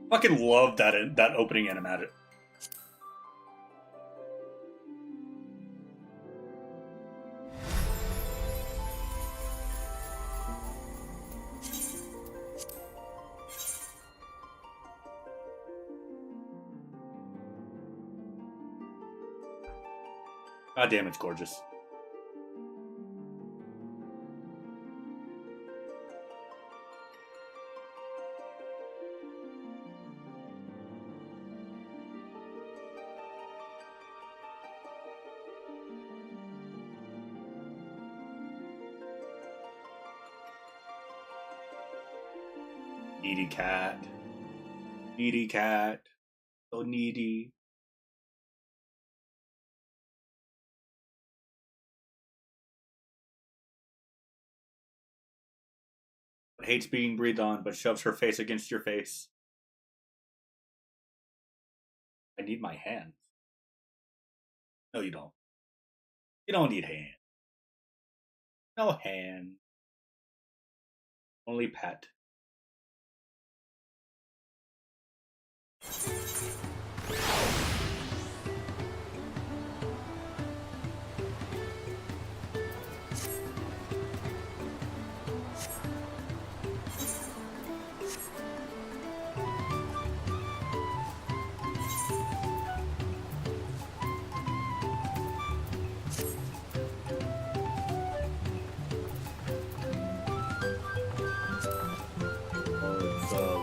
Fucking love that opening animatic. God damn, it's gorgeous. Needy cat. Needy cat. So needy. Hates being breathed on, but shoves her face against your face. I need my hands. No, you don't. You don't need hands. No hand. Only pet.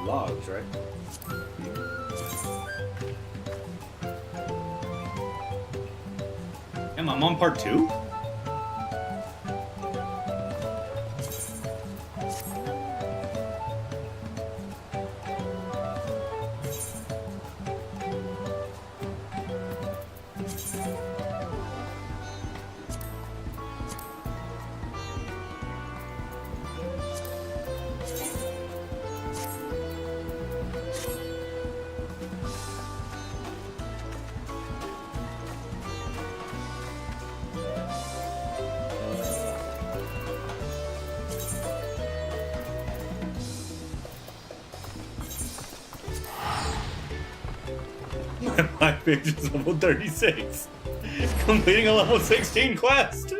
Logs, right? Am I on part 2? My page is level 36. Completing a level 16 quest.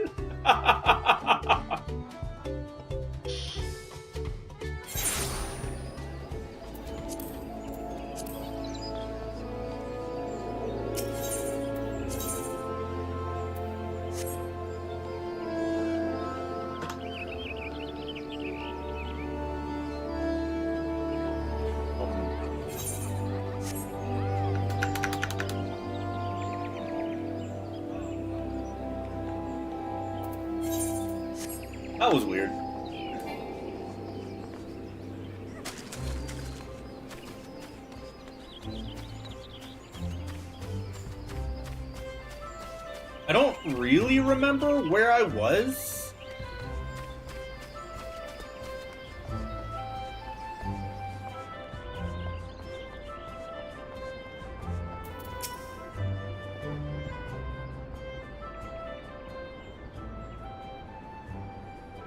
That was weird. I don't really remember where I was.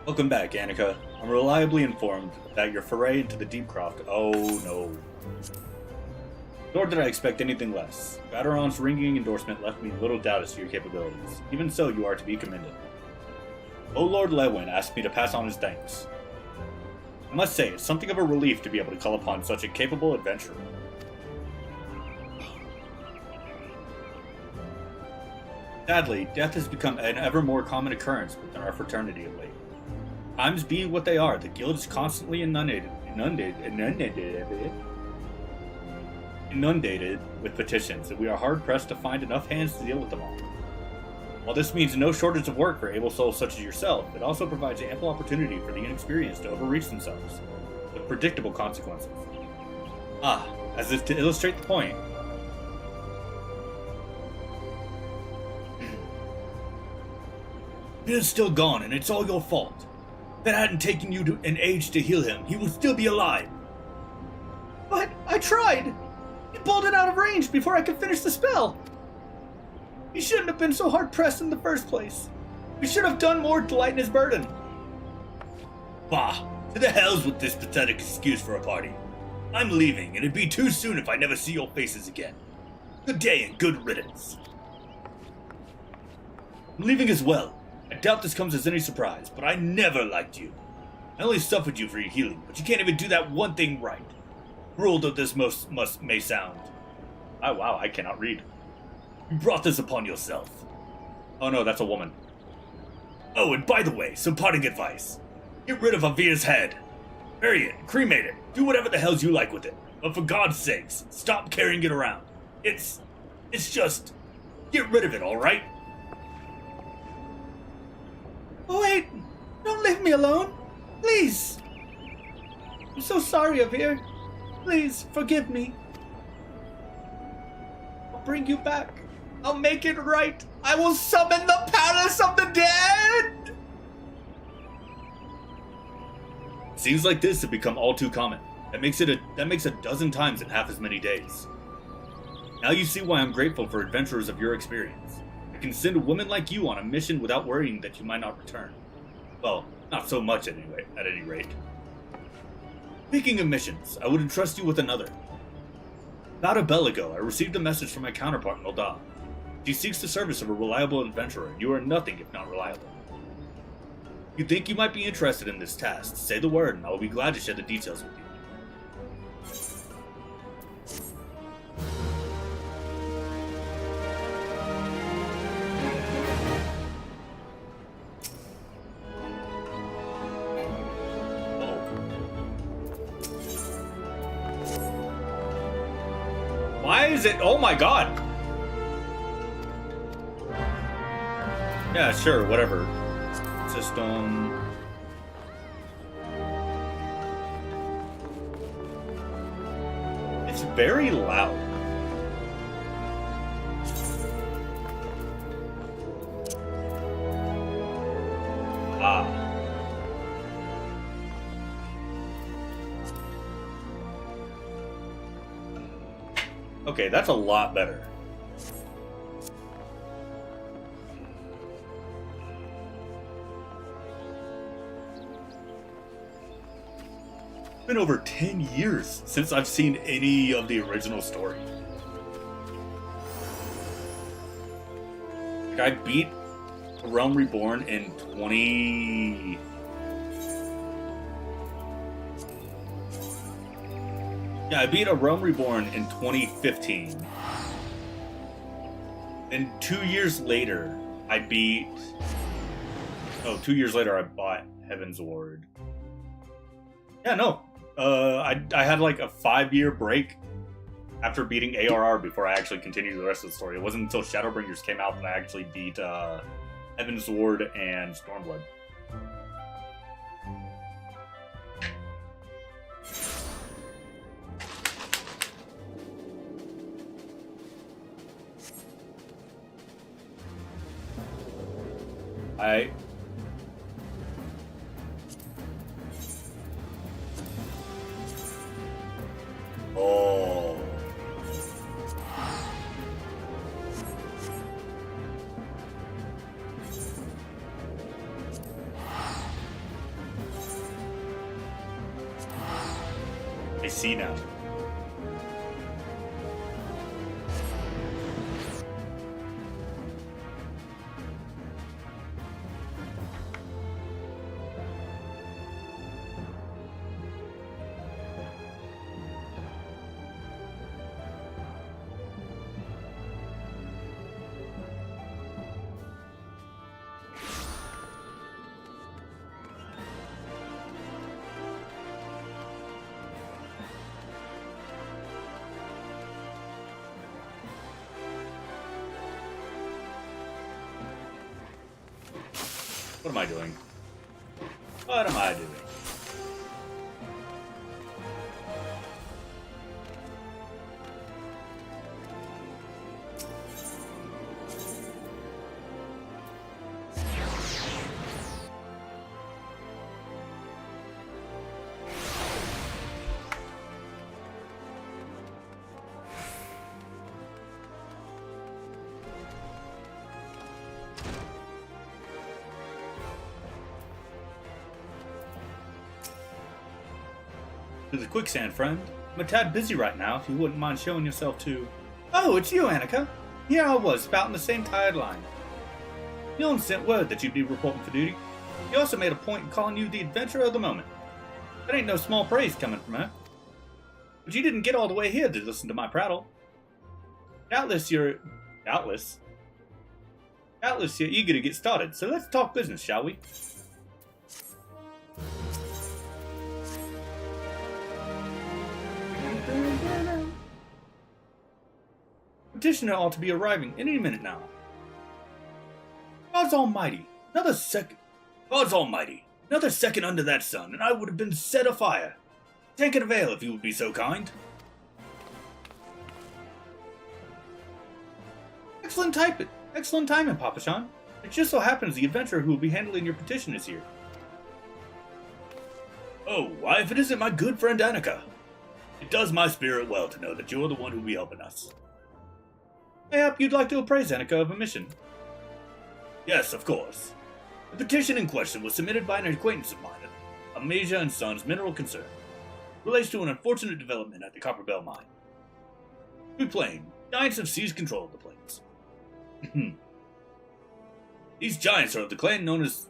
Welcome back, Annika. I'm reliably informed that your foray into the Deepcroft. Oh no. Nor did I expect anything less. Baderon's ringing endorsement left me little doubt as to your capabilities. Even so, you are to be commended. Oh, Lord Lewin asked me to pass on his thanks. I must say, it's something of a relief to be able to call upon such a capable adventurer. Sadly, death has become an ever more common occurrence within our fraternity of late. Times being what they are, the guild is constantly inundated with petitions, and we are hard-pressed to find enough hands to deal with them all. While this means no shortage of work for able souls such as yourself, it also provides ample opportunity for the inexperienced to overreach themselves, with predictable consequences. Ah, as if to illustrate the point. Bill's still gone, and it's all your fault. If it hadn't taken you an age to heal him, he would still be alive. But I tried! He pulled it out of range before I could finish the spell! He shouldn't have been so hard-pressed in the first place. We should have done more to lighten his burden. Bah! To the hells with this pathetic excuse for a party. I'm leaving, and it'd be too soon if I never see your faces again. Good day and good riddance. I'm leaving as well. I doubt this comes as any surprise, but I never liked you. I only suffered you for your healing, but you can't even do that one thing right. Cruel though this may sound. Oh wow, I cannot read. You brought this upon yourself. Oh no, that's a woman. Oh, and by the way, some parting advice. Get rid of Avia's head. Bury it, cremate it, do whatever the hells you like with it. But for God's sakes, stop carrying it around. It's just, get rid of it, alright? Oh wait, don't leave me alone. Please. I'm so sorry, Avir. Please, forgive me. I'll bring you back. I'll make it right. I will summon the palace of the dead! Seems like this have become all too common. That makes a dozen times in half as many days. Now you see why I'm grateful for adventurers of your experience. I can send a woman like you on a mission without worrying that you might not return. Well, not so much at any rate. Speaking of missions, I would entrust you with another. About a bell ago, I received a message from my counterpart in Ul'dah. She seeks the service of a reliable adventurer, and you are nothing if not reliable. If you think you might be interested in this task, say the word, and I will be glad to share the details with you. Why is it? Oh my god! Yeah, sure, whatever. System. It's very loud. Ah. Okay, that's a lot better. It's been over 10 years since I've seen any of the original story. Like, I beat Realm Reborn in 20... Yeah, I beat A Realm Reborn in 2015. And 2 years later, I beat... Oh, 2 years later, I bought Heaven's Ward. Yeah, no. I had like a 5-year break after beating ARR before I actually continued the rest of the story. It wasn't until Shadowbringers came out that I actually beat Heaven's Ward and Stormblood. Oh. I see now. What am I doing? What am I doing? To the quicksand, friend. I'm a tad busy right now, if you wouldn't mind showing yourself to... Oh, it's you, Annika. Here I was, spouting the same tired line. Milne sent word that you'd be reporting for duty. He also made a point in calling you the adventurer of the moment. That ain't no small praise coming from her. But you didn't get all the way here to listen to my prattle. Doubtless you're eager to get started, so let's talk business, shall we? Petitioner ought to be arriving any minute now. God's almighty, another second under that sun, and I would have been set afire. Tankard of ale, if you would be so kind. Excellent timing, Papa Sean. It just so happens the adventurer who will be handling your petition is here. Oh, why, if it isn't my good friend Annika. It does my spirit well to know that you're the one who will be helping us. Mayhap you'd like to appraise Annika of a mission. Yes, of course. The petition in question was submitted by an acquaintance of mine, Amasia and Sons Mineral Concern. It relates to an unfortunate development at the Copper Bell mine. We plain, giants have seized control of the plains. These giants are of the clan known as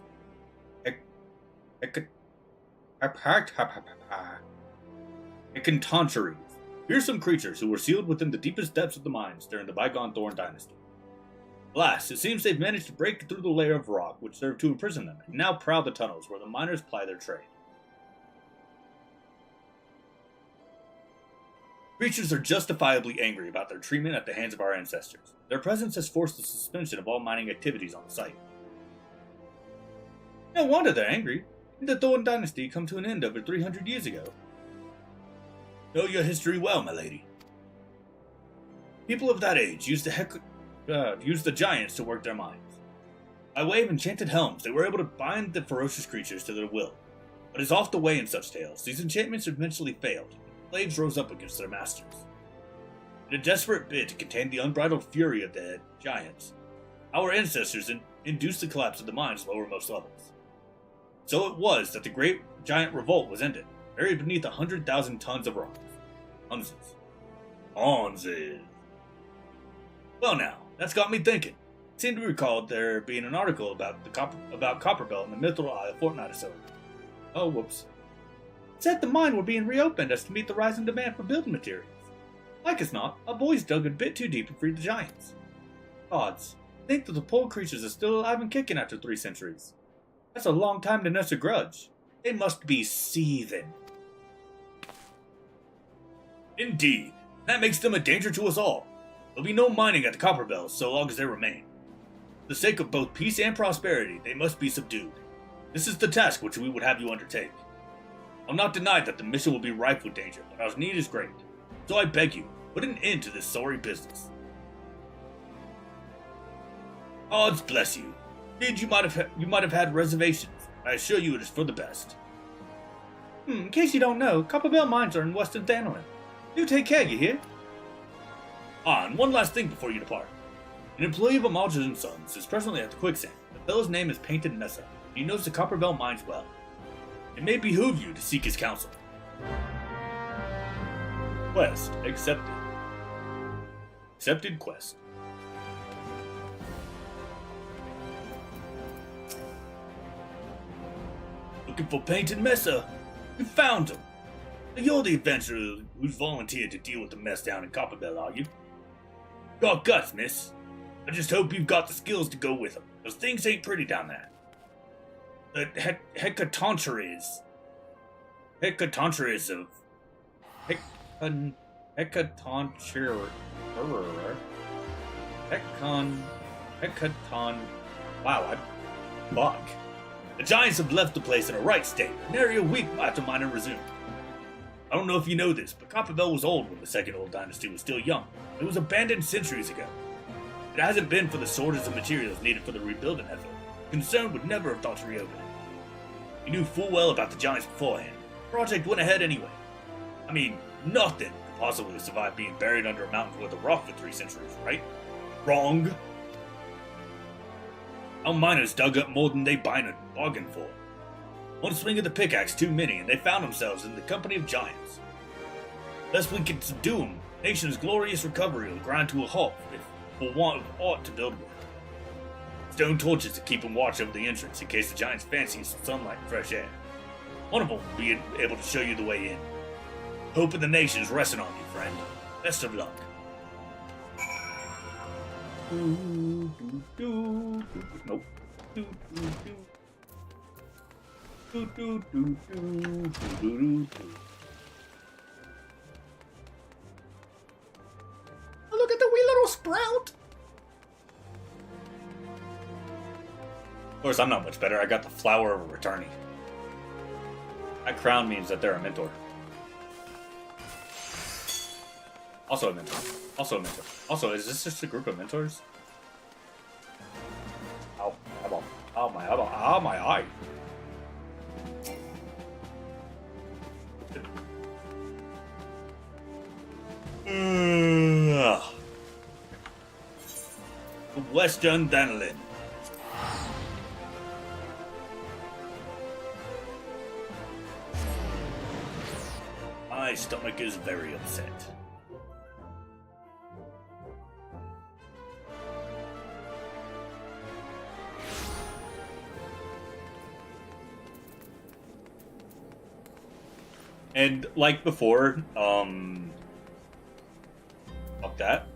Hecatoncheires, fearsome creatures who were sealed within the deepest depths of the mines during the bygone Thorn Dynasty. Alas, it seems they've managed to break through the layer of rock which served to imprison them, and now prowl the tunnels where the miners ply their trade. Creatures are justifiably angry about their treatment at the hands of our ancestors. Their presence has forced the suspension of all mining activities on the site. No wonder they're angry. Didn't the Thorn Dynasty come to an end over 300 years ago? Know your history well, my lady. People of that age used the giants to work their mines. By way of enchanted helms, they were able to bind the ferocious creatures to their will. But as oft the way in such tales, these enchantments eventually failed. Slaves rose up against their masters. In a desperate bid to contain the unbridled fury of the giants, our ancestors induced the collapse of the mine's lowermost levels. So it was that the Great Giant Revolt was ended, buried beneath 100,000 tons of rocks. Onzes. Well now, that's got me thinking. I seem to recall there being an article about Copperbell in the Mithril Isle a fortnight or so ago. Oh, whoops. It said the mine were being reopened as to meet the rising demand for building materials. Like as not, our boys dug a bit too deep and freed the giants. Gods, think that the poor creatures are still alive and kicking after 3 centuries. That's a long time to nurse a grudge. They must be seething. Indeed, that makes them a danger to us all. There'll be no mining at the Copperbells so long as they remain. For the sake of both peace and prosperity, they must be subdued. This is the task which we would have you undertake. I'll not deny that the mission will be rife with danger, but our need is great. So I beg you, put an end to this sorry business. Odds bless you. Indeed, you might have had reservations. I assure you it is for the best. In case you don't know, Copperbell mines are in western Thanalan. Do take care, you hear? And one last thing before you depart. An employee of Amaja & Sons is presently at the quicksand. The fellow's name is Painted Nessa. He knows the Copperbell mines well. It may behoove you to seek his counsel. Quest accepted. Accepted quest. Looking for Painted Mesa? We found him. You're the adventurer who's volunteered to deal with the mess down in Copperbell, are you? Got guts, miss. I just hope you've got the skills to go with them, because things ain't pretty down there. The Hecatoncheires of... Wow, fuck. The giants have left the place in a right state, nary a week after mining resumed. I don't know if you know this, but Copperbell was old when the Second Old Dynasty was still young. It was abandoned centuries ago. If it hasn't been for the shortage of materials needed for the rebuilding effort, the concern would never have thought to reopen it. He knew full well about the giants beforehand. The project went ahead anyway. I mean, nothing could possibly survive being buried under a mountain's worth of rock for 3 centuries, right? Wrong. Our miners dug up more than they bargained for. One swing of the pickaxe too many, and they found themselves in the company of giants. Lest we can subdue him, nation's glorious recovery will grind to a halt for want of aught to build with. Stone torches to keep him watch over the entrance in case the giants fancy some sunlight and fresh air. One of them will be able to show you the way in. Hope of the nation's resting on you, friend. Best of luck. Nope. Look at the wee little sprout! Of course, I'm not much better. I got the flower of returning. That crown means that they're a mentor. Also a mentor. Also a mentor. Also, is this just a group of mentors? Ow. Ow, my eye. Western Danelin. My stomach is very upset. And like before, fuck that.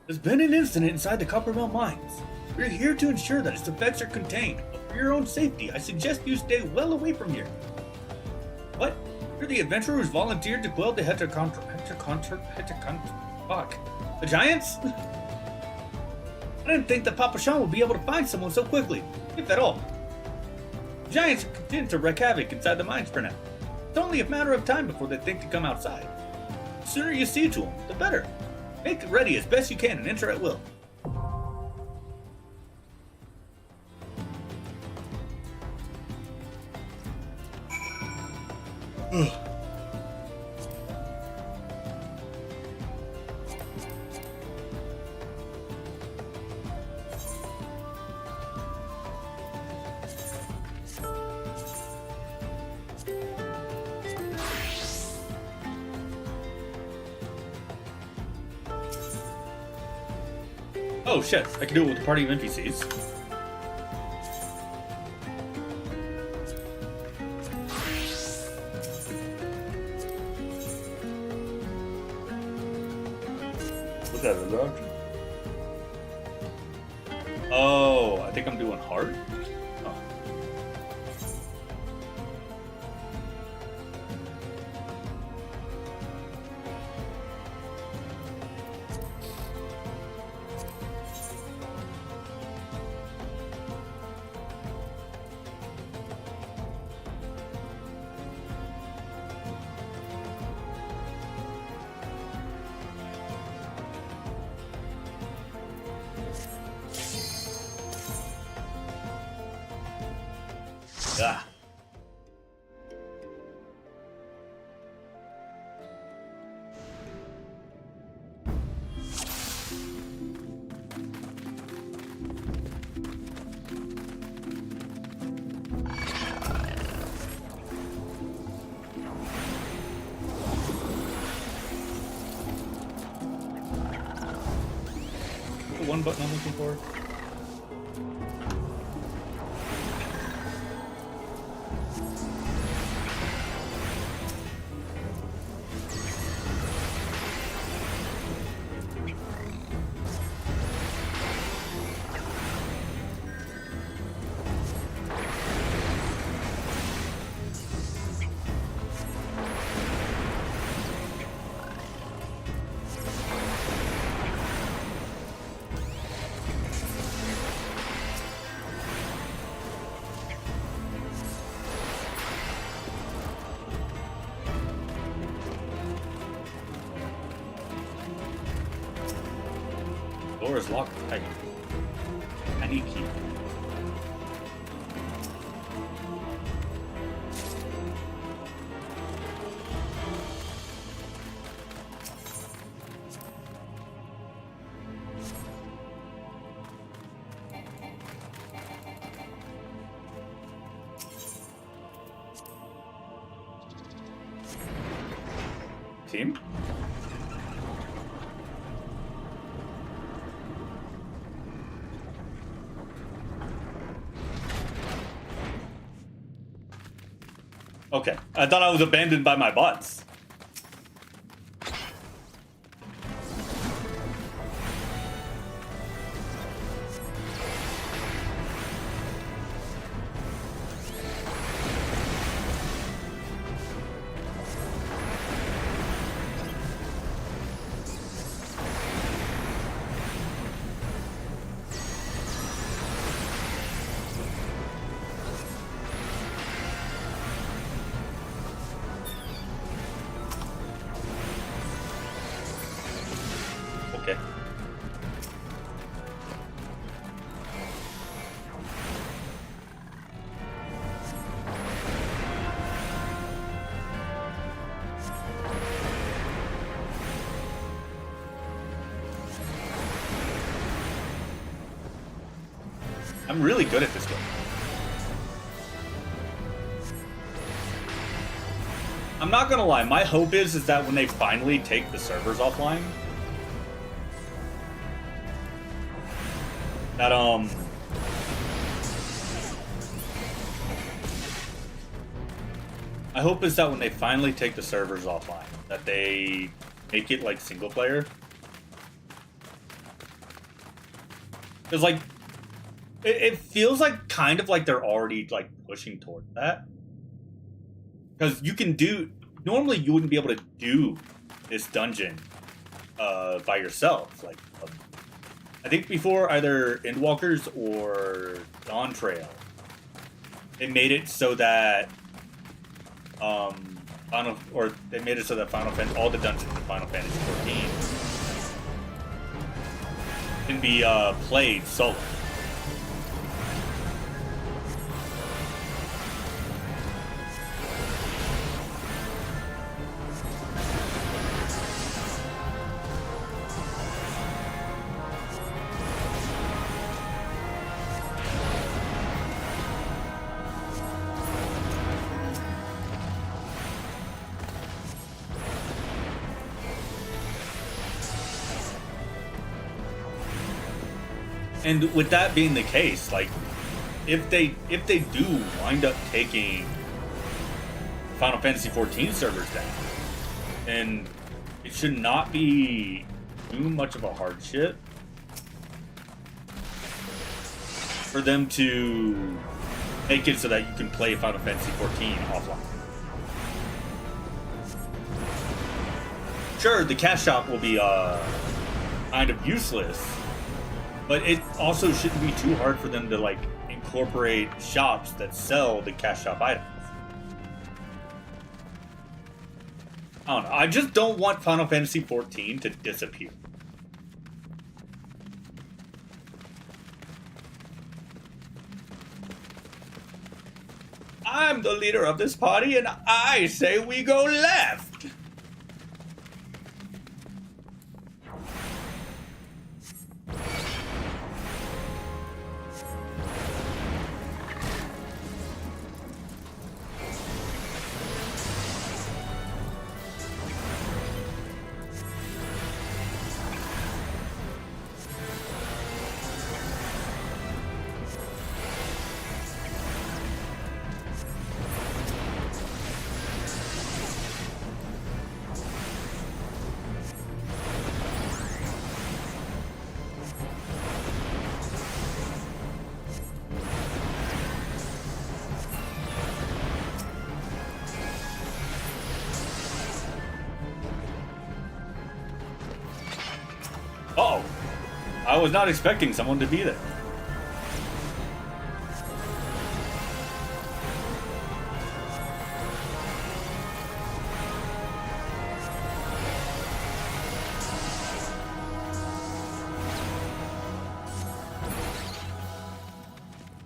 There's been an incident inside the Coppermill mines. We're here to ensure that its effects are contained, but for your own safety, I suggest you stay well away from here. What? You're the adventurer who's volunteered to quell the fuck. The giants? I didn't think that Papa Sean would be able to find someone so quickly, if at all. The giants are content to wreak havoc inside the mines for now. It's only a matter of time before they think to come outside. The sooner you see to them, the better. Make it ready as best you can and enter at will. Oh shit, I can do it with a party of NPCs. What's that, a dog? Oh, I think I'm doing hard? Oh. Ah. The one button I'm looking for. Door is locked tight. I need key. team? Okay, I thought I was abandoned by my bots. Okay. I'm really good at this game. I'm not gonna lie, my hope is that when they finally take the servers offline, that I hope is that when they finally take the servers offline, that they make it like single player. Because like it feels like kind of like they're already like pushing toward that. Because you can do normally you wouldn't be able to do this dungeon by yourself. Like I think before either Endwalkers or Dawn Trail, they made it so that all the dungeons in Final Fantasy 14 can be played solo. And with that being the case, like if they do wind up taking Final Fantasy 14 servers down, then it should not be too much of a hardship for them to make it so that you can play Final Fantasy 14 offline. Sure, the cash shop will be kind of useless, but it also shouldn't be too hard for them to like incorporate shops that sell the cash shop items. I don't know. I just don't want Final Fantasy 14 to disappear. I'm the leader of this party, and I say we go left. Uh-oh. I was not expecting someone to be there.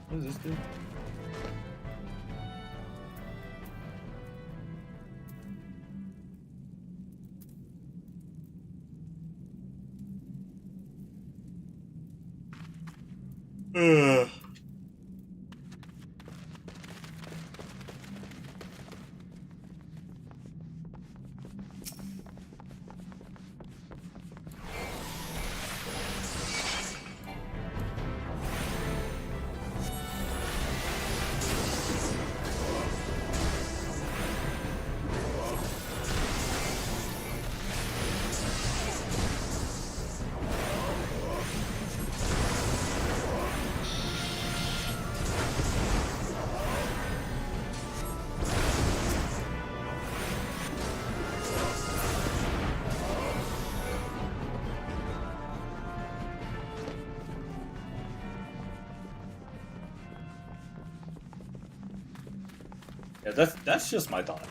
What does this do? Ugh. Yeah, that's just my thoughts.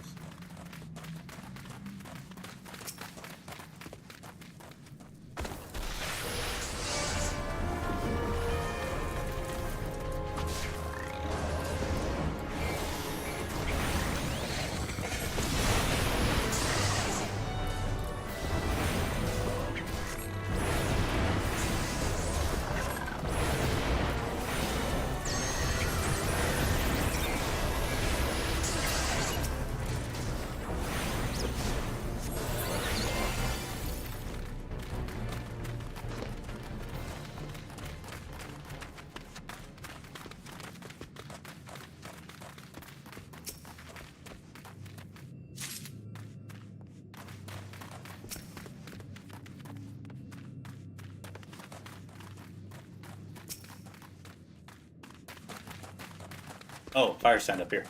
Oh, fire stand up here.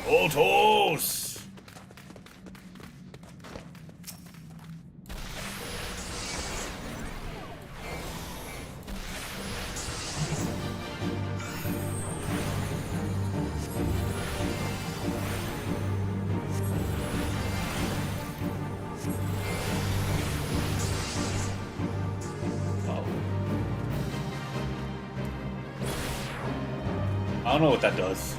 Voltos! I don't know what that does.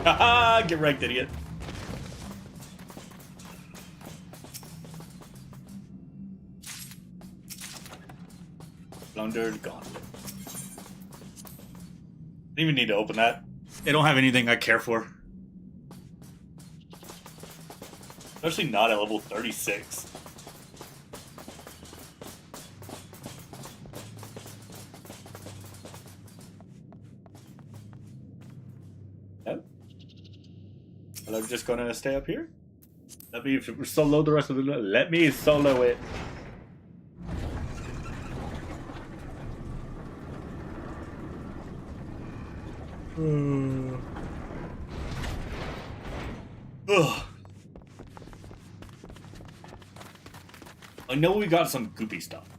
Haha, get wrecked, idiot. Plundered Gauntlet. Don't even need to open that. They don't have anything I care for. Especially not at level 36. Nope. Well, I'm just gonna stay up here. Let me solo the rest of the... Let me solo it. Ugh. I know we got some goopy stuff.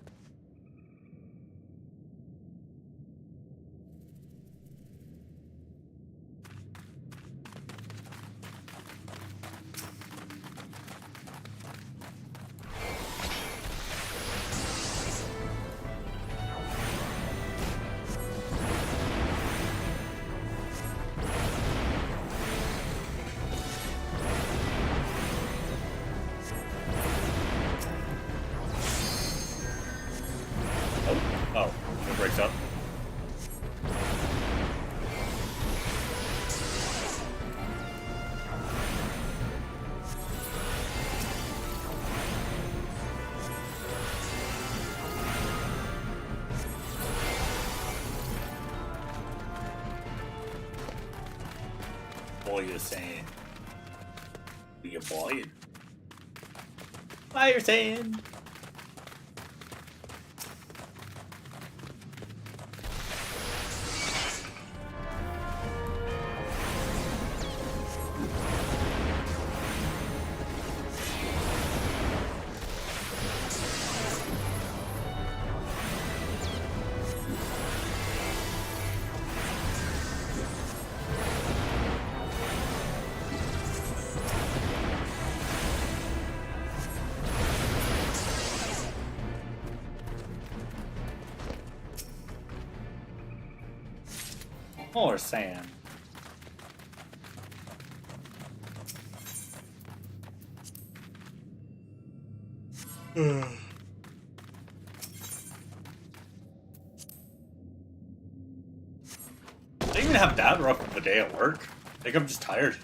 Oh, it breaks up. What are you saying? What are you buying? Fire sand. More sand. I didn't even have that rough of a day at work. I think I'm just tired.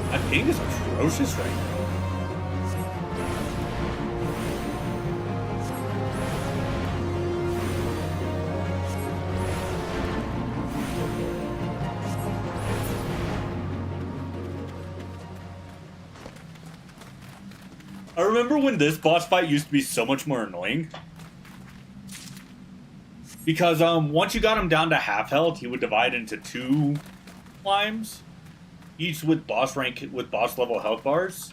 My ping is atrocious right now. I remember when this boss fight used to be so much more annoying. Because once you got him down to half health, he would divide into 2 slimes, each with boss rank with boss level health bars.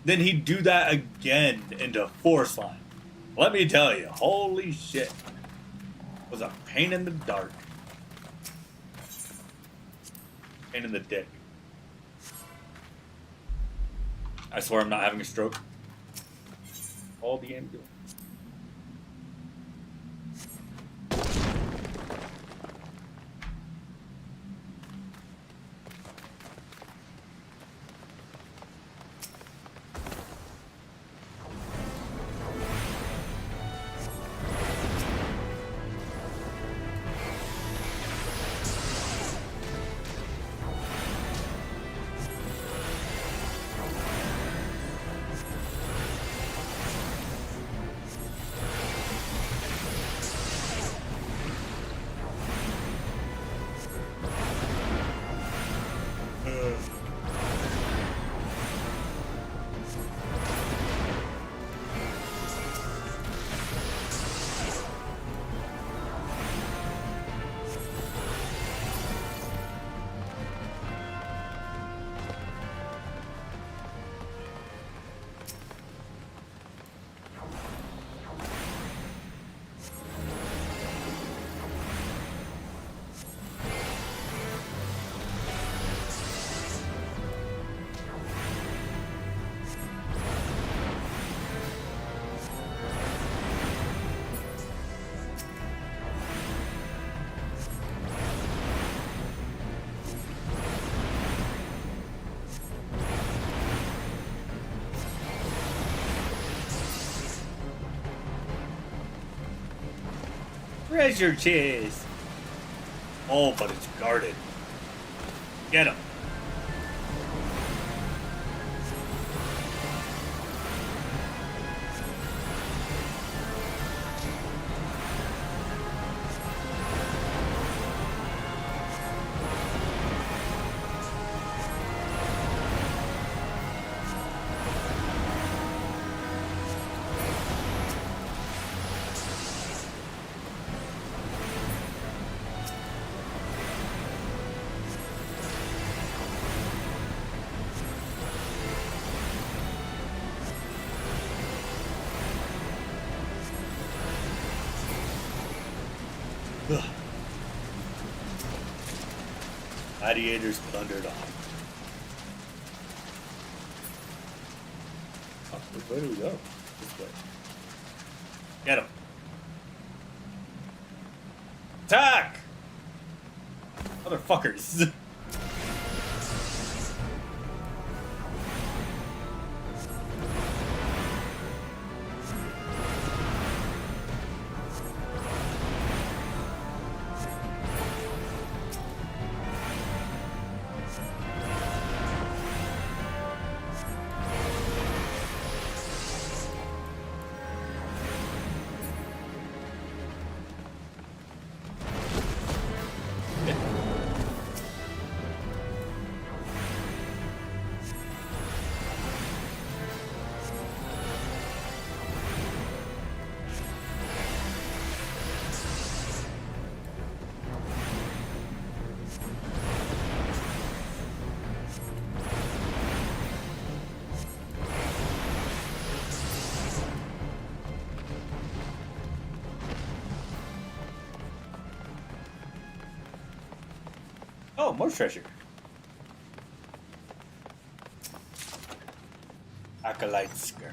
Then he'd do that again into 4 slime. Let me tell you, holy shit. It was a pain in the dark. Pain in the dick. I swear I'm not having a stroke. All the ambulance. Treasure chest. Oh, but it's guarded. Get him. Ugh. Gladiators thundered on. Oh, which way do we go? This way. Get him. Attack! Motherfuckers. Oh, more treasure. Acolyte skirt.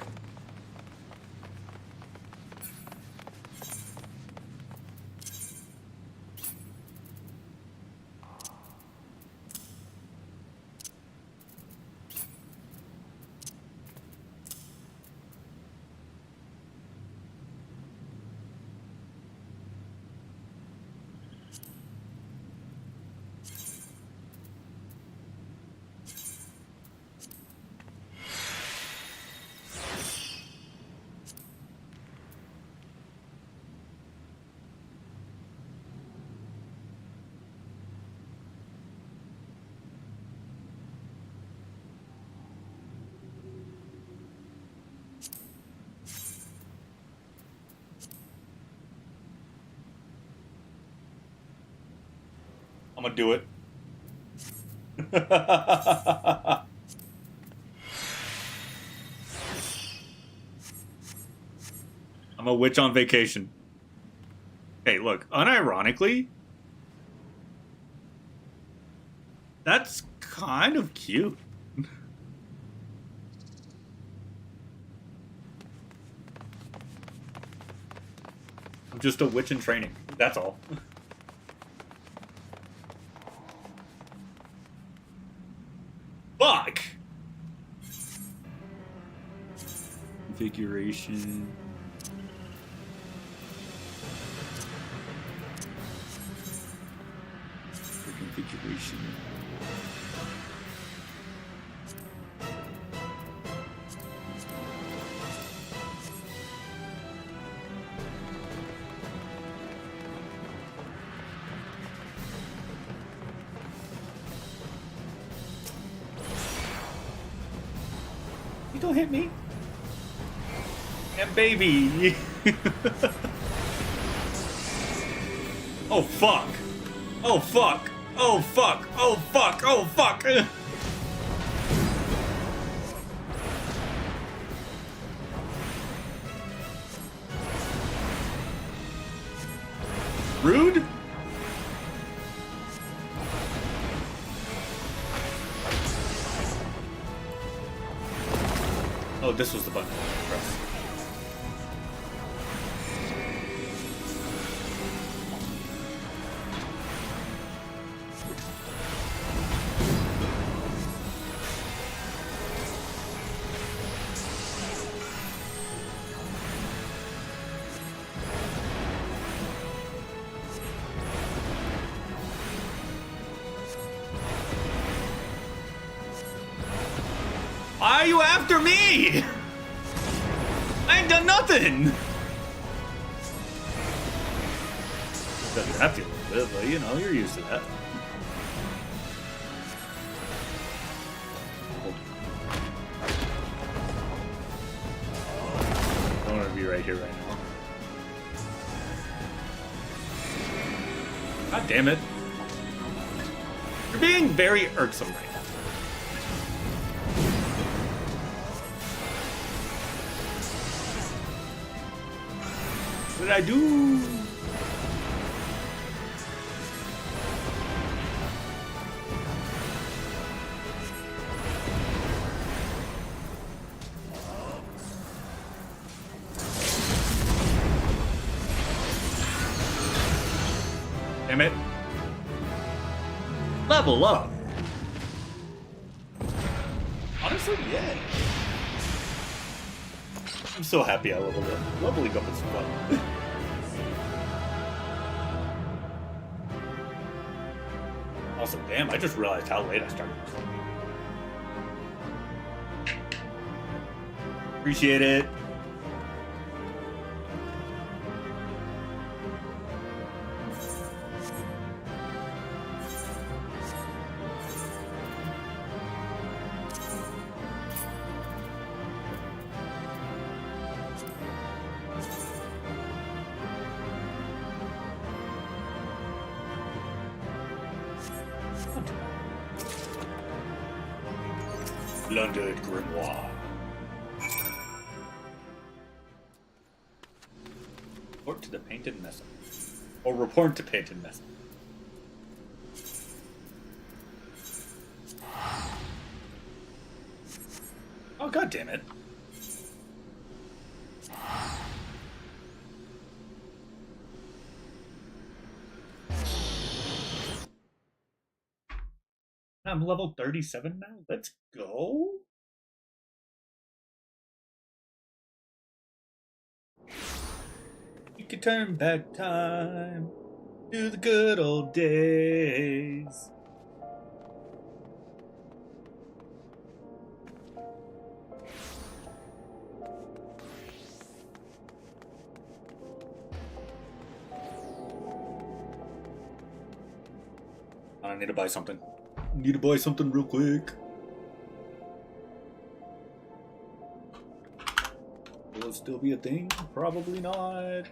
I'm gonna do it. I'm a witch on vacation. Hey, look, unironically, that's kind of cute. I'm just a witch in training. That's all. Fuck! Configuration. Configuration. You don't hit me. And baby. Oh fuck. Oh fuck. Oh fuck! Oh fuck! Oh fuck! Rude? Oh, this was the button. Press. Why are you after me? I ain't done nothing. Doesn't have to a little bit, but you know, you're used to that. I want to be right here right now. God damn it. You're being very irksome right now. What did I do? Damn it. Level up. Honestly, yeah. I'm so happy I leveled up. Leveling up is fun. Also, damn, I just realized how late I started. Appreciate it. Plundered Grimoire. Report to the Painted Mesa. Or report to Painted Mesa. Oh, god damn it. I'm level 37 now? Let's go? You can turn back time to the good old days. I need to buy something. Need to buy something real quick. Will it still be a thing? Probably not.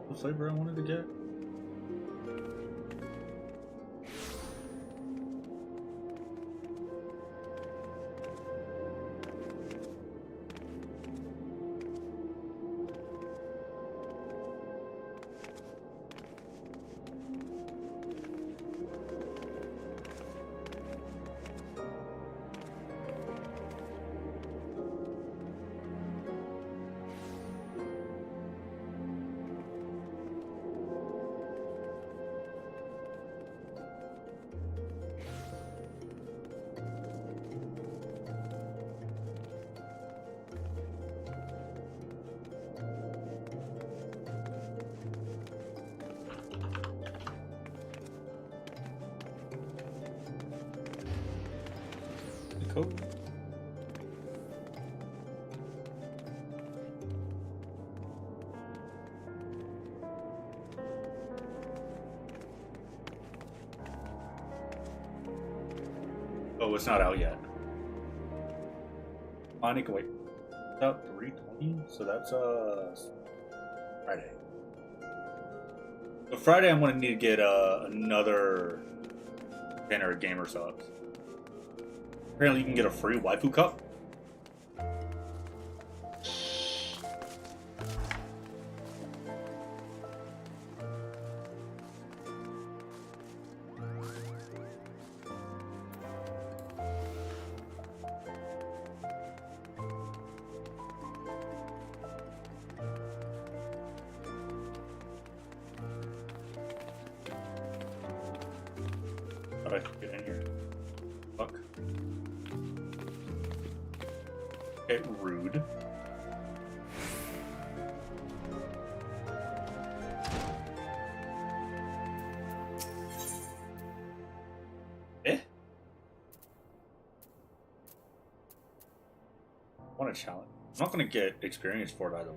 What flavor I wanted to get? Code. Oh, it's not out yet. Bonnie can wait. It's out 3:20, so that's Friday. So Friday, I'm gonna need to get another banner of gamer subs. Apparently, you can get a free waifu cup. Thought I could get in here. Fuck. Okay, rude. Eh? I want a challenge. I'm not gonna get experience for it either.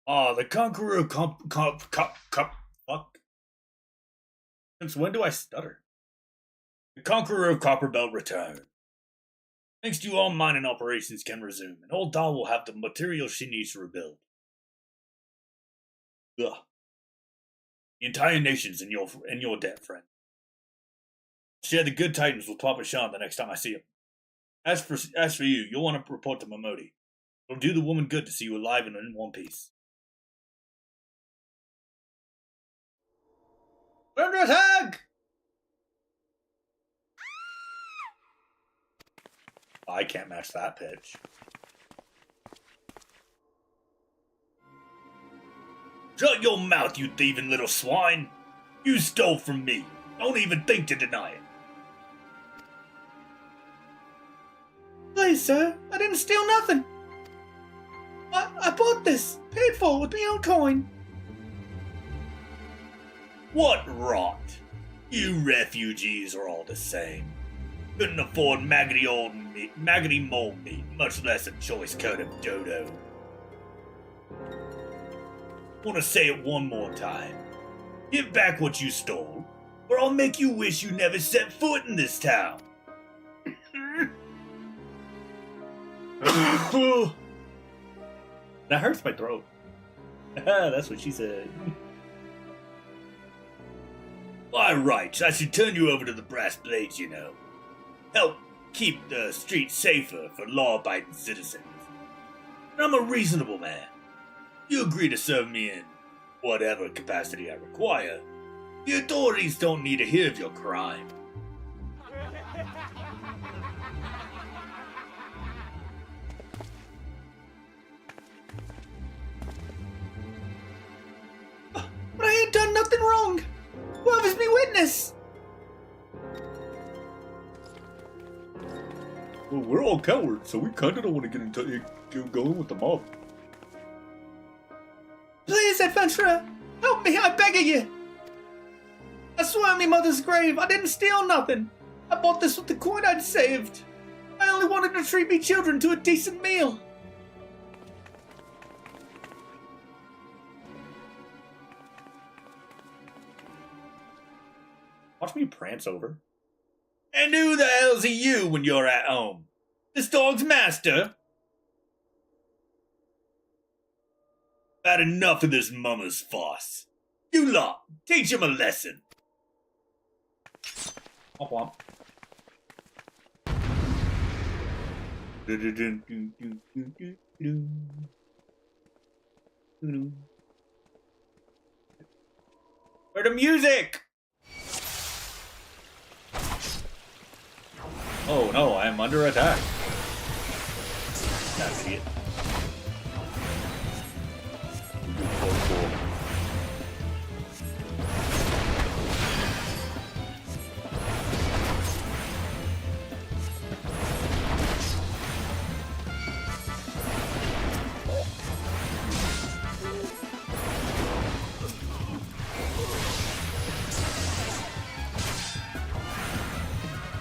Oh, the Conqueror of fuck. Since when do I stutter? The Conqueror of Copperbelt returned. Thanks to you, all mining operations can resume, and Old Dahl will have the material she needs to rebuild. Ugh. The entire nation's in your debt, friend. Share the good tidings with Papa Sean the next time I see him. As for you, you'll want to report to Momodi. It'll do the woman good to see you alive and in one piece. We're under attack! I can't match that pitch. Shut your mouth, you thieving little swine! You stole from me. Don't even think to deny it. Please, sir, I didn't steal nothing. I bought this, paid for with my own coin. What rot! You refugees are all the same. Couldn't afford maggoty mole meat, much less a choice cut of dodo. Want to say it one more time. Give back what you stole, or I'll make you wish you never set foot in this town. That hurts my throat. That's what she said. By rights, I should turn you over to the brass blades, you know. Help keep the streets safer for law-abiding citizens. And I'm a reasonable man. You agree to serve me in whatever capacity I require. The authorities don't need to hear of your crime. But I ain't done nothing wrong. Whoever's me witness. Well, we're all cowards, so we kinda don't want to get going with the mob. Please, adventurer, help me, I beg of you. I swear on me mother's grave, I didn't steal nothing. I bought this with the coin I'd saved. I only wanted to treat me children to a decent meal. Watch me prance over. And who the hell's you when you're at home? This dog's master? Had enough of this mama's farce. You lot, teach him a lesson. Womp womp. For the music! Oh no, I am under attack. That's it. Cool.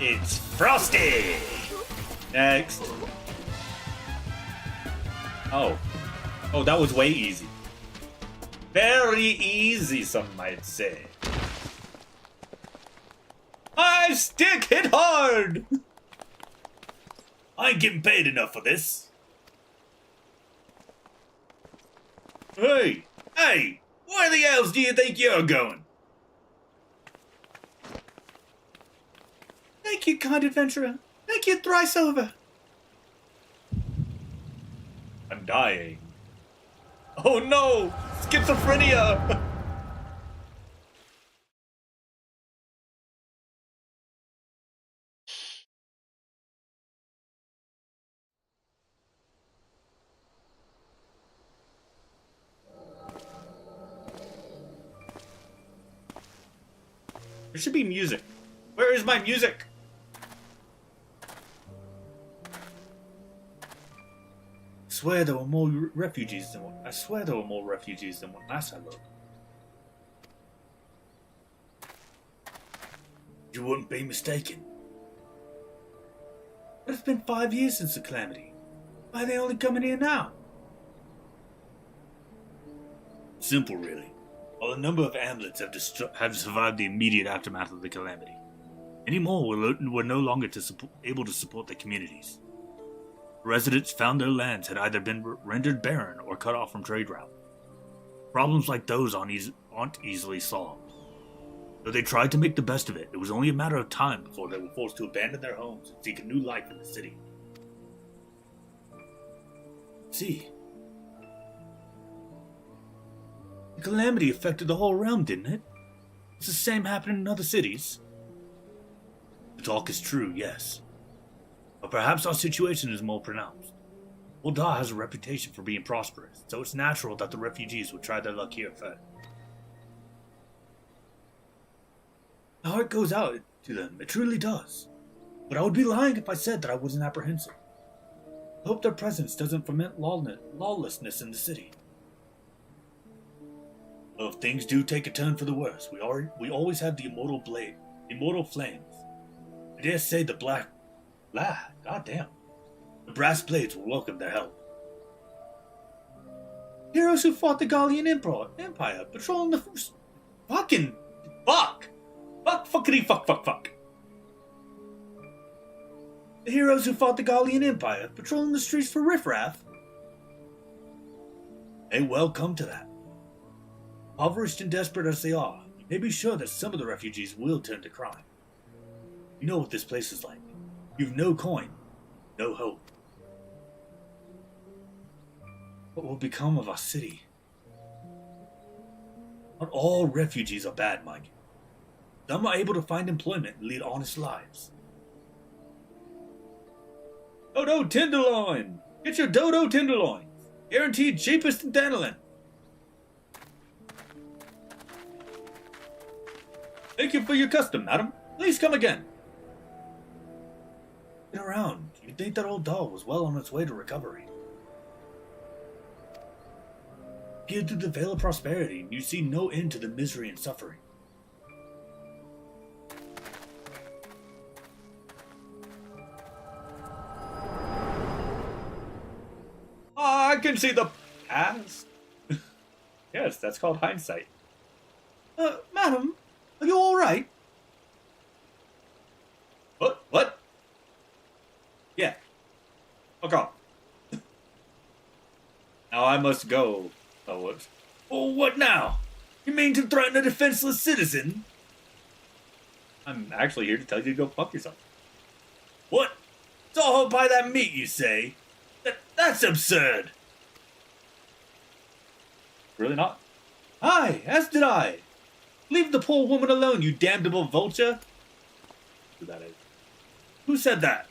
It's Frosty! Next. Oh, that was way easy. Very easy, some might say. I stick hit hard! I ain't getting paid enough for this. Hey! Where the hells do you think you're going? Thank you, kind adventurer. Thank you thrice over. I'm dying. Oh no! Schizophrenia! There should be music. Where is my music? I swear there were more refugees than last I looked. You wouldn't be mistaken. But it's been 5 years since the calamity. Why are they only coming here now? Simple, really. While a number of hamlets have survived the immediate aftermath of the calamity, many more were no longer able to support their communities. The residents found their lands had either been rendered barren or cut off from trade route. Problems like those aren't easily solved. Though they tried to make the best of it, it was only a matter of time before they were forced to abandon their homes and seek a new life in the city. See, the calamity affected the whole realm, didn't it? It's the same happening in other cities. The talk is true, yes. But perhaps our situation is more pronounced. Ul'dah has a reputation for being prosperous, so it's natural that the refugees would try their luck here first. My heart goes out to them, it truly does. But I would be lying if I said that I wasn't apprehensive. I hope their presence doesn't foment lawlessness in the city. Well, if things do take a turn for the worse, we always have the immortal flames. I dare say the the brass blades will welcome their help. Heroes who fought the Gallian Empire, patrolling the fucking fuck. Fuck, fuckity, fuck, fuck, fuck. The heroes who fought the Gallian Empire, patrolling the streets for riffraff. They well come to that. Impoverished and desperate as they are, you may be sure that some of the refugees will turn to crime. You know what this place is like. You've no coin, no hope. What will become of our city? Not all refugees are bad, Mike. Some are able to find employment and lead honest lives. Dodo Tenderloin! Get your Dodo Tenderloins! Guaranteed cheapest in Dandelion! Thank you for your custom, madam. Please come again. Get around. You'd think that Ul'dah was well on its way to recovery. Peer through the veil of prosperity, and you see no end to the misery and suffering. I can see the past. Yes, that's called hindsight. Madam, are you alright? What? Yeah. Fuck off. Now I must go. Oh, what? Oh, what now? You mean to threaten a defenseless citizen? I'm actually here to tell you to go fuck yourself. What? It's all by that meat, you say? That's absurd. Really not? Aye, as did I. Leave the poor woman alone, you damnable vulture. Who that is? Who said that?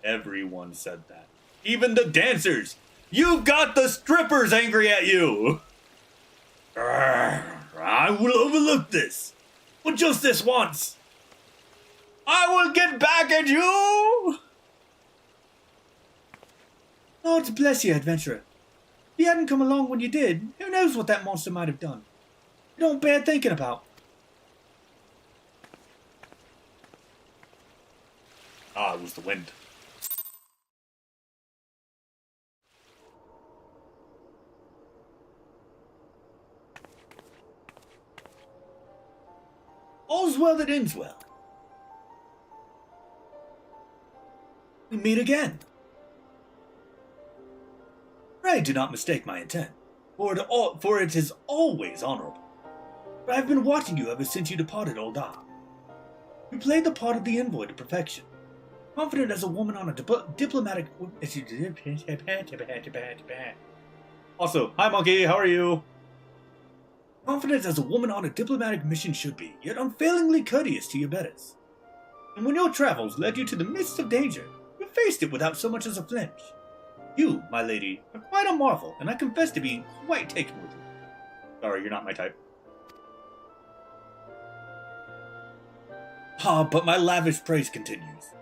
Everyone said that. Even the dancers. You've got the strippers angry at you. I will overlook this. But just this once. I will get back at you. Lord bless you, adventurer. If you hadn't come along when you did, who knows what that monster might have done. It don't bear thinking about. Ah, it was the wind. All's well that ends well. We meet again. Pray do not mistake my intent, for it is always honorable. But I have been watching you ever since you departed Ul'dah. You played the part of the envoy to perfection, confident as a woman on a diplomatic... Also, hi monkey, how are you? Confident as a woman on a diplomatic mission should be, yet unfailingly courteous to your betters. And when your travels led you to the midst of danger, you faced it without so much as a flinch. You, my lady, are quite a marvel, and I confess to being quite taken with you. Sorry, you're not my type. Ah, but my lavish praise continues.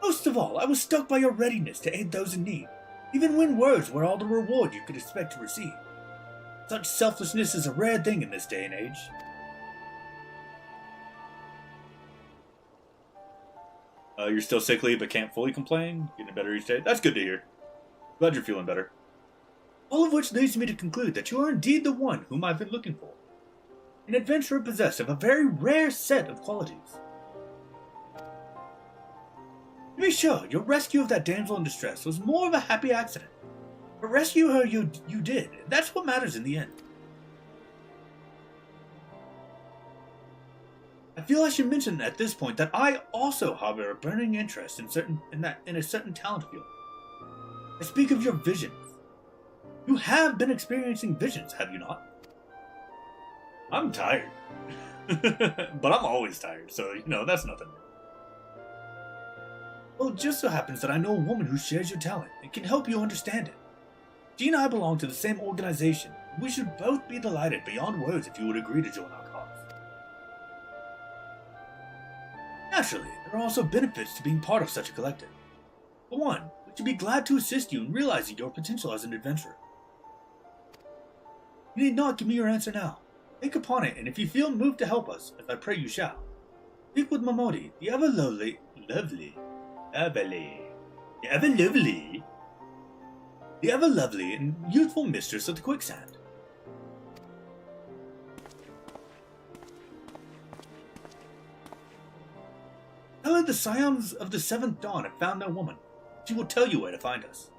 Most of all, I was struck by your readiness to aid those in need, even when words were all the reward you could expect to receive. Such selflessness is a rare thing in this day and age. You're still sickly but can't fully complain? Getting better each day? That's good to hear. Glad you're feeling better. All of which leads me to conclude that you are indeed the one whom I've been looking for. An adventurer possessed of a very rare set of qualities. To be sure, your rescue of that damsel in distress was more of a happy accident. But rescue her you did, and that's what matters in the end. I feel I should mention at this point that I also harbor a burning interest in a certain talent of yours. I speak of your visions. You have been experiencing visions, have you not? I'm tired. But I'm always tired, so, that's nothing. Well, it just so happens that I know a woman who shares your talent and can help you understand it. She and I belong to the same organization. We should both be delighted beyond words if you would agree to join our cause. Naturally, there are also benefits to being part of such a collective. For one, we should be glad to assist you in realizing your potential as an adventurer. You need not give me your answer now. Think upon it, and if you feel moved to help us, as I pray you shall, speak with Momodi, the ever-lovely, and youthful mistress of the quicksand. Tell her the scions of the Seventh Dawn have found their woman. She will tell you where to find us.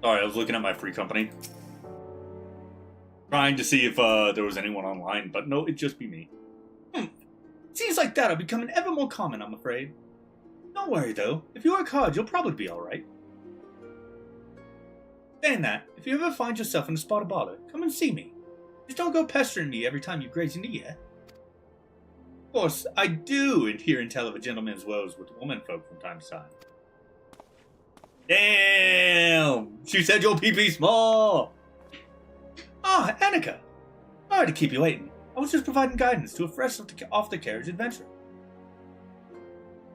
Sorry, I was looking at my free company. Trying to see if there was anyone online, but no, it'd just be me. Seems like that'll become ever more common, I'm afraid. Don't worry, though. If you work hard, you'll probably be alright. Saying that, if you ever find yourself in a spot of bother, come and see me. Just don't go pestering me every time you graze your knee, eh? Of course, I do hear and tell of a gentleman's woes with womenfolk from time to time. Damn! She said your pee-pee small! Ah, Annika! Sorry to keep you waiting. I was just providing guidance to a fresh off-the-carriage adventurer.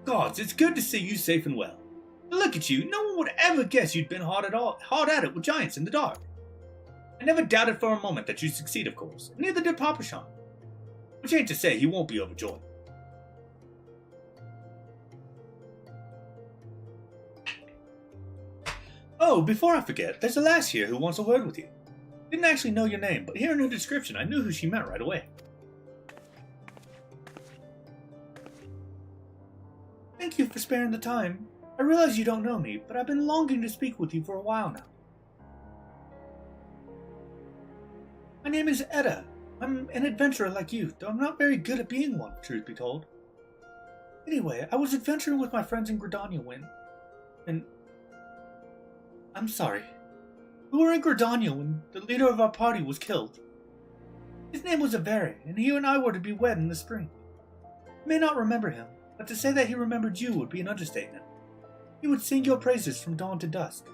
Gods, it's good to see you safe and well. But look at you, no one would ever guess you'd been hard at it with giants in the dark. I never doubted for a moment that you'd succeed, of course, and neither did Papa Sean. Which ain't to say he won't be overjoyed. Oh, before I forget, there's a lass here who wants a word with you. Didn't actually know your name, but hearing her description, I knew who she meant right away. Thank you for sparing the time. I realize you don't know me, but I've been longing to speak with you for a while now. My name is Edda. I'm an adventurer like you, though I'm not very good at being one, truth be told. Anyway, I was adventuring with my friends in Gridania when... I'm sorry. We were in Gridania when the leader of our party was killed. His name was Averi, and he and I were to be wed in the spring. You may not remember him, but to say that he remembered you would be an understatement. He would sing your praises from dawn to dusk.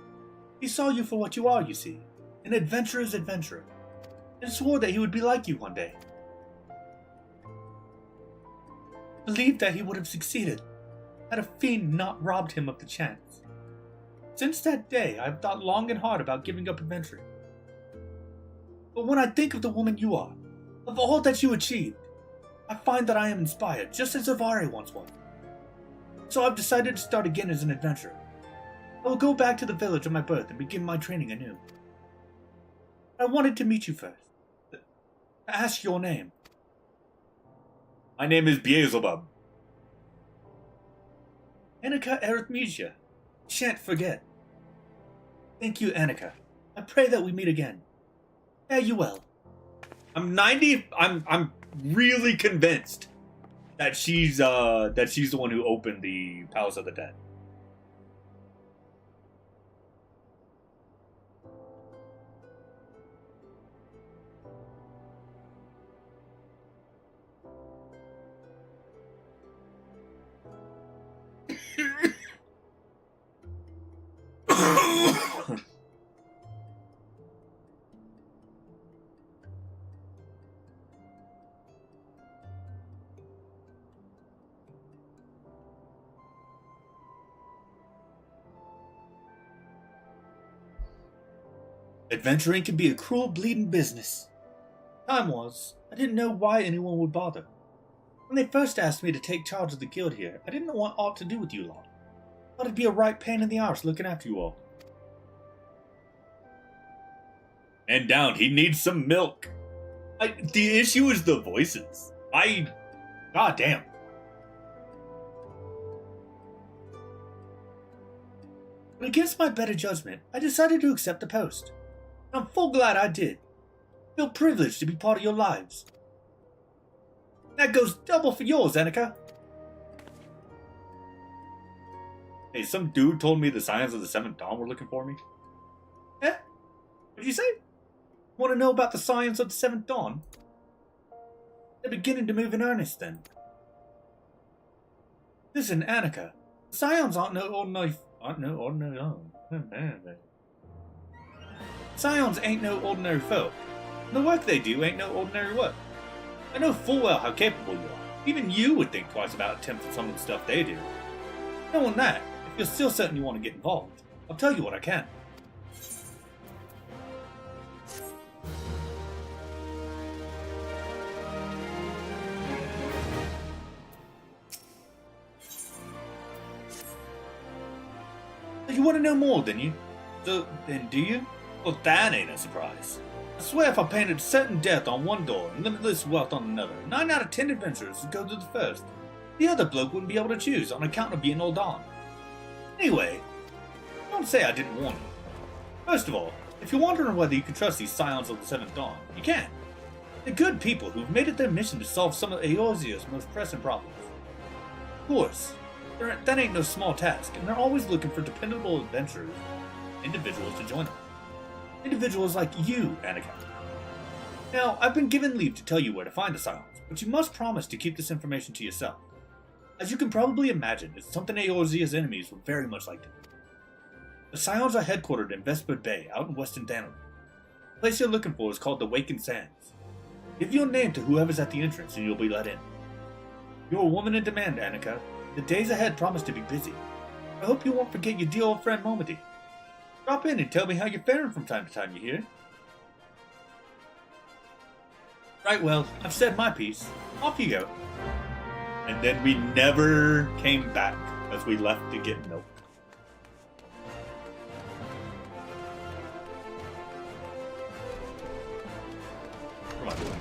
He saw you for what you are, you see, an adventurer's adventurer, and swore that he would be like you one day. Believed that he would have succeeded, had a fiend not robbed him of the chance. Since that day, I have thought long and hard about giving up adventuring. But when I think of the woman you are, of all that you achieved, I find that I am inspired, just as Averi once was. so I've decided to start again as an adventurer. I will go back to the village of my birth and begin my training anew. I wanted to meet you first. Ask your name. My name is Beelzebub. Annika Arithmesia. Shan't forget. Thank you, Annika. I pray that we meet again. Fare you well. I'm really convinced that she's the one who opened the Palace of the Dead. Adventuring can be a cruel, bleeding business. Time was, I didn't know why anyone would bother. When they first asked me to take charge of the guild here, I didn't want aught to do with you lot. Thought it'd be a right pain in the arse looking after you all. And down, he needs some milk. The issue is the voices. God damn. But against my better judgment, I decided to accept the post. I'm full glad I did. I feel privileged to be part of your lives. That goes double for yours, Annika. Hey, some dude told me the Scions of the Seventh Dawn were looking for me. Eh? What'd you say? Want to know about the Scions of the Seventh Dawn? They're beginning to move in earnest, then. Listen, Annika. The Scions aren't no ordinary... Scions ain't no ordinary folk. And the work they do ain't no ordinary work. I know full well how capable you are. Even you would think twice about attempting some of the stuff they do. Knowing that, if you're still certain you want to get involved, I'll tell you what I can. So you want to know more, didn't you? So, then do you? Well, that ain't a surprise. I swear if I painted certain death on one door and limitless wealth on another, 9 out of 10 adventurers would go to the first. The other bloke wouldn't be able to choose on account of being old on. Anyway, don't say I didn't warn you. First of all, if you're wondering whether you can trust these Scions of the Seventh Dawn, you can. They're good people who've made it their mission to solve some of Eorzea's most pressing problems. Of course, that ain't no small task, and they're always looking for dependable adventurers, individuals to join them. Individuals like you, Annika. Now, I've been given leave to tell you where to find the Scions, but you must promise to keep this information to yourself. As you can probably imagine, it's something Eorzea's enemies would very much like to do. The Scions are headquartered in Vesper Bay, out in western Danoland. The place you're looking for is called the Wakened Sands. Give your name to whoever's at the entrance and you'll be let in. You're a woman in demand, Annika. The days ahead promise to be busy. I hope you won't forget your dear old friend Momody. Drop in and tell me how you're faring from time to time, you hear? Right, well, I've said my piece. Off you go. And then we never came back as we left to get milk. What am I doing?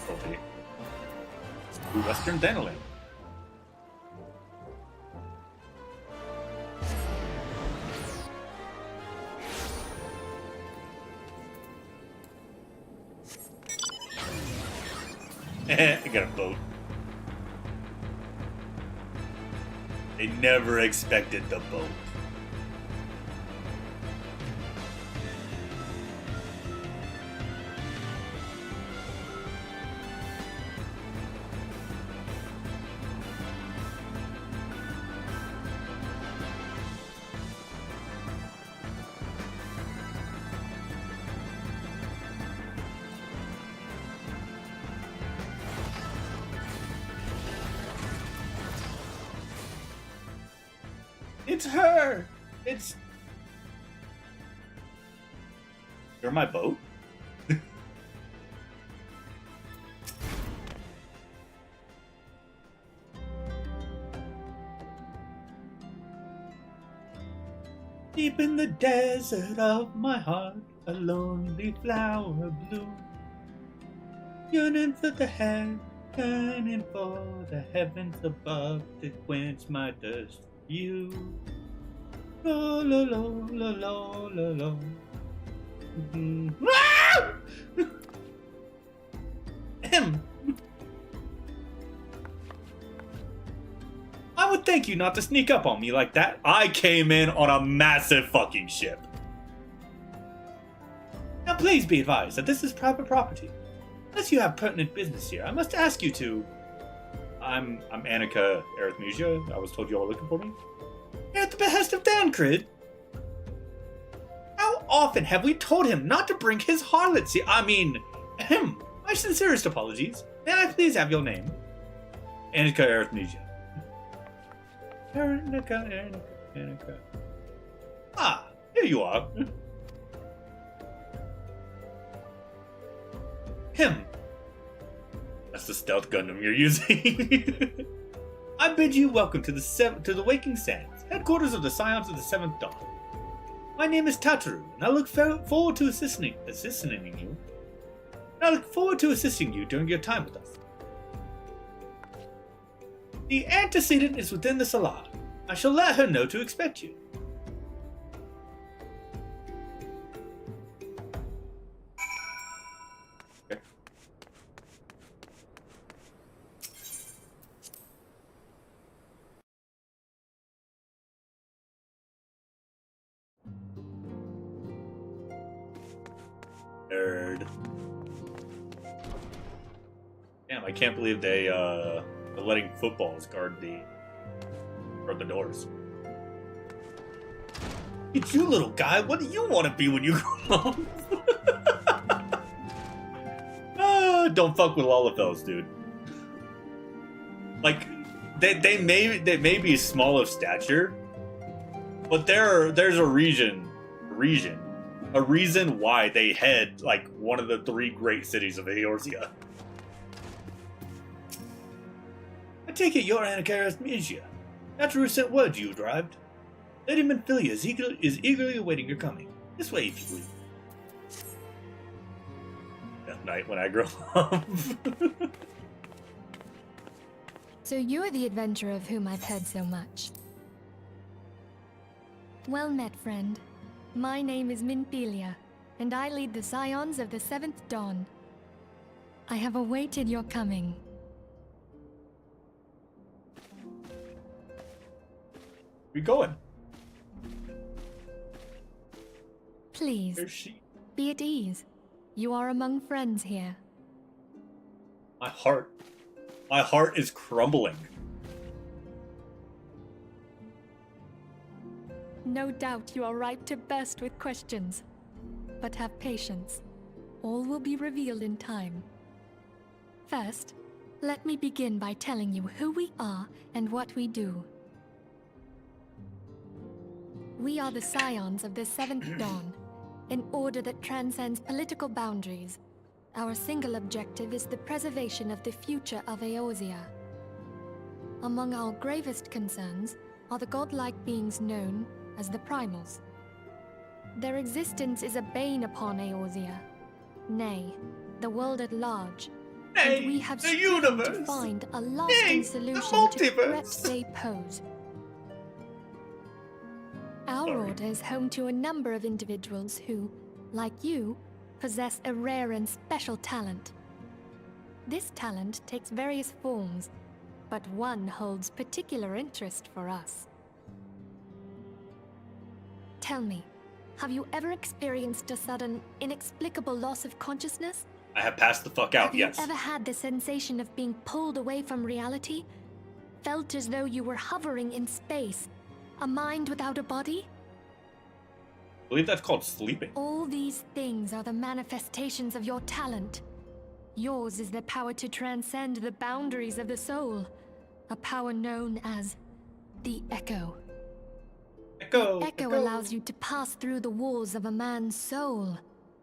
Okay. To Western Danoland. I got a boat. They never expected the boat. It's her! It's... You're my boat? Deep in the desert of my heart, a lonely flower blooms. Yearning for the head, yearning for the heavens above to quench my thirst for you. Lo lo lo lo lo lo lo. Ahem. I would thank you not to sneak up on me like that. I came in on a massive fucking ship. Now please be advised that this is private property. Unless you have pertinent business here, I must ask you to... I'm Annika Arithmesia. I was told you all were looking for me. You're at the behest of Dancrid. How often have we told him not to bring his harlots here? I mean, him. My sincerest apologies. May I please have your name? Annika Arithmesia. Annika. Ah, here you are. Him. That's the stealth Gundam you're using. I bid you welcome to the Waking Sands, headquarters of the Scions of the Seventh Dawn. My name is Tataru, and I look forward to assisting you. I look forward to assisting you during your time with us. The antecedent is within the Salar. I shall let her know to expect you. Okay. Nerd. Damn, I can't believe they're letting footballs guard the doors. It's you, little guy. What do you want to be when you grow up? Don't fuck with Lalafels, dude. Like, they may be small of stature, but there's a reason why they head like one of the 3 great cities of Eorzea. I take it you're Annika Arithmesia. Tataru sent word you arrived. Lady Minfilia is eagerly awaiting your coming. This way, if you please. That night when I grow up. So you're the adventurer of whom I've heard so much. Well met, friend. My name is Minfilia, and I lead the Scions of the Seventh Dawn. I have awaited your coming. We going? Please, Where's she? be at ease. You are among friends here. My heart is crumbling. No doubt you are ripe to burst with questions. But have patience. All will be revealed in time. First, let me begin by telling you who we are and what we do. We are the Scions of the Seventh Dawn, an order that transcends political boundaries. Our single objective is the preservation of the future of Eorzea. Among our gravest concerns are the godlike beings known as the Primals. Their existence is a bane upon Eorzea, nay, the world at large, and we have striven to find a lasting solution to the threats they pose. Our order is home to a number of individuals who, like you, possess a rare and special talent. This talent takes various forms, but one holds particular interest for us. Tell me, have you ever experienced a sudden, inexplicable loss of consciousness? I have passed the fuck out, yes. Have you ever had the sensation of being pulled away from reality? Felt as though you were hovering in space? A mind without a body? I believe that's called sleeping. All these things are the manifestations of your talent. Yours is the power to transcend the boundaries of the soul. A power known as the Echo. Echo! The Echo allows you to pass through the walls of a man's soul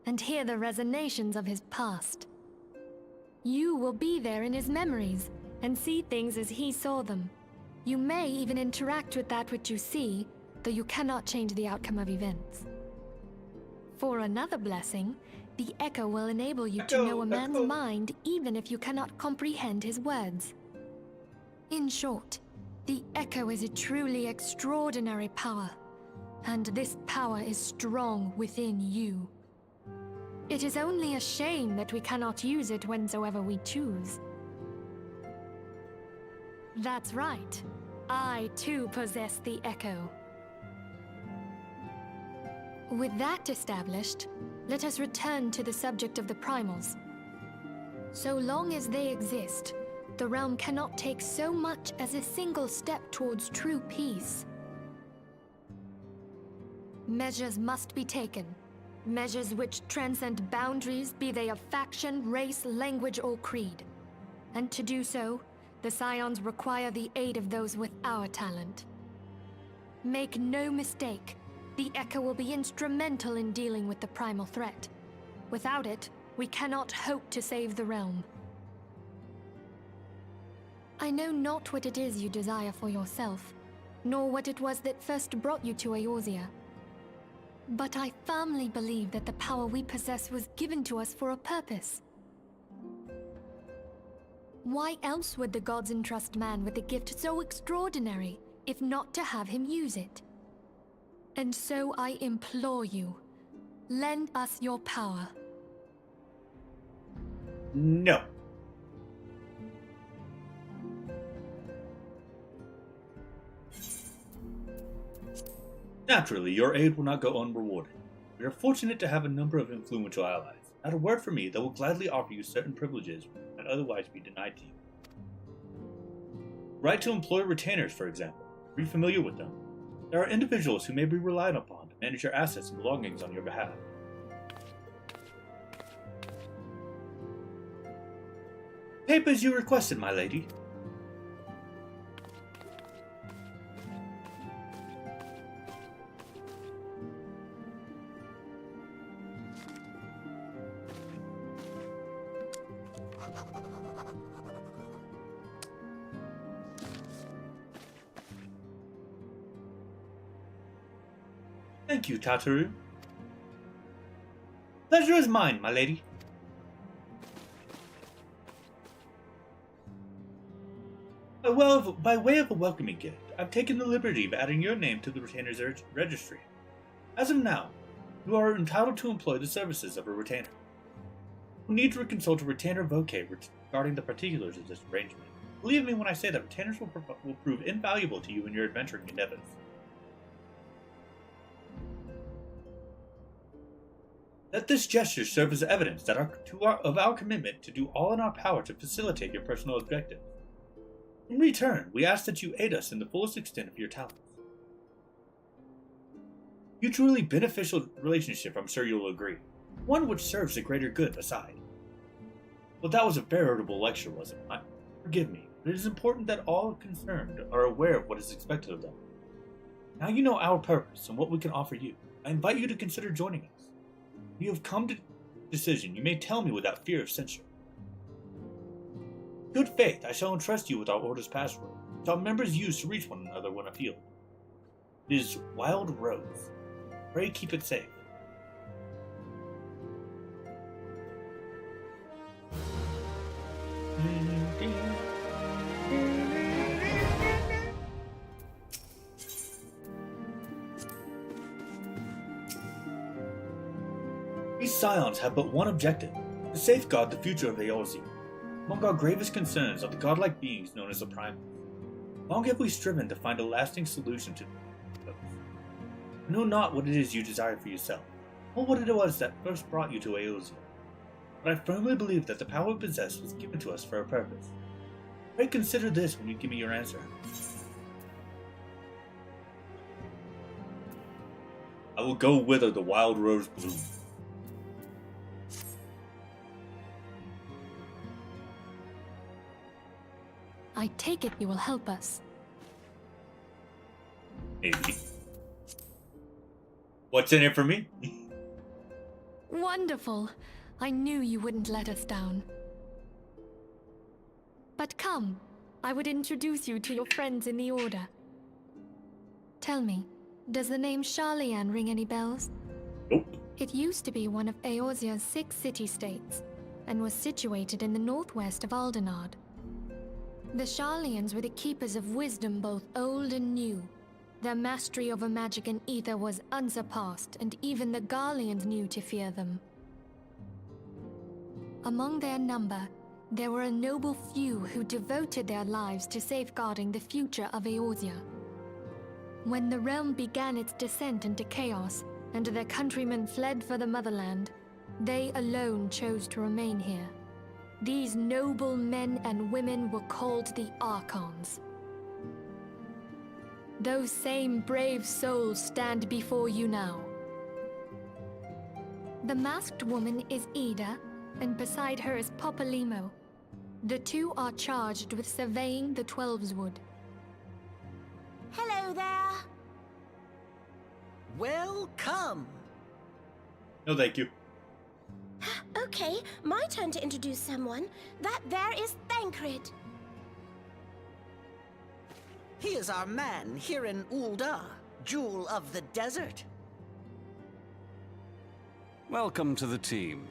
and hear the resonations of his past. You will be there in his memories and see things as he saw them. You may even interact with that which you see, though you cannot change the outcome of events. For another blessing, the Echo will enable you to know a man's mind even if you cannot comprehend his words. In short, the Echo is a truly extraordinary power, and this power is strong within you. It is only a shame that we cannot use it whensoever we choose. That's right. I too possess the Echo. With that established, let us return to the subject of the primals. So long as they exist, the realm cannot take so much as a single step towards true peace. Measures must be taken. Measures which transcend boundaries, be they of faction, race, language, or creed. And to do so, the Scions require the aid of those with our talent. Make no mistake, the Echo will be instrumental in dealing with the primal threat. Without it, we cannot hope to save the realm. I know not what it is you desire for yourself, nor what it was that first brought you to Eorzea. But I firmly believe that the power we possess was given to us for a purpose. Why else would the gods entrust man with a gift so extraordinary, if not to have him use it? And so I implore you, lend us your power. No. Naturally, your aid will not go unrewarded. We are fortunate to have a number of influential allies. At a word from me, they will gladly offer you certain privileges that would otherwise be denied to you. Right to employ retainers, for example. Are you familiar with them? There are individuals who may be relied upon to manage your assets and belongings on your behalf. Papers you requested, my lady. Thank you, Tataru. Pleasure is mine, my lady. By way of a welcoming gift, I've taken the liberty of adding your name to the retainer's registry. As of now, you are entitled to employ the services of a retainer. You'll need to consult a retainer vocate regarding the particulars of this arrangement. Believe me when I say that retainers will prove invaluable to you in your adventuring endeavors. Let this gesture serve as evidence that of our commitment to do all in our power to facilitate your personal objectives. In return, we ask that you aid us in the fullest extent of your talents. Mutually beneficial relationship, I'm sure you'll agree. One which serves the greater good aside. Well, that was a veritable lecture, wasn't it? Forgive me, but it is important that all concerned are aware of what is expected of them. Now you know our purpose and what we can offer you. I invite you to consider joining us. When you have come to a decision, you may tell me without fear of censure. In good faith, I shall entrust you with our Order's password, which our members use to reach one another when afield. It is Wild Rose. Pray keep it safe. These Scions have but one objective, to safeguard the future of Eorzea. Among our gravest concerns are the godlike beings known as the Primals. Long have we striven to find a lasting solution to those. I know not what it is you desire for yourself, or what it was that first brought you to Eorzea, but I firmly believe that the power we possess was given to us for a purpose. Pray consider this when you give me your answer. I will go whither the wild rose blooms. I take it you will help us. Maybe. What's in it for me? Wonderful. I knew you wouldn't let us down. But come, I would introduce you to your friends in the Order. Tell me, Does the name Sharlayan ring any bells? Nope. It used to be one of Eorzea's 6 city-states, and was situated in the northwest of Aldenard. The Sharlayans were the keepers of wisdom both old and new. Their mastery over magic and ether was unsurpassed, and even the Garleans knew to fear them. Among their number, there were a noble few who devoted their lives to safeguarding the future of Eorzea. When the realm began its descent into chaos, and their countrymen fled for the motherland, they alone chose to remain here. These noble men and women were called the Archons. Those same brave souls stand before you now. The masked woman is Ida, and beside her is Popolimo. The two are charged with surveying the Twelveswood. Hello there. Welcome! No, thank you. Okay, my turn to introduce someone. That there is Thancred. He is our man here in Ul'dah, Jewel of the Desert. Welcome to the team.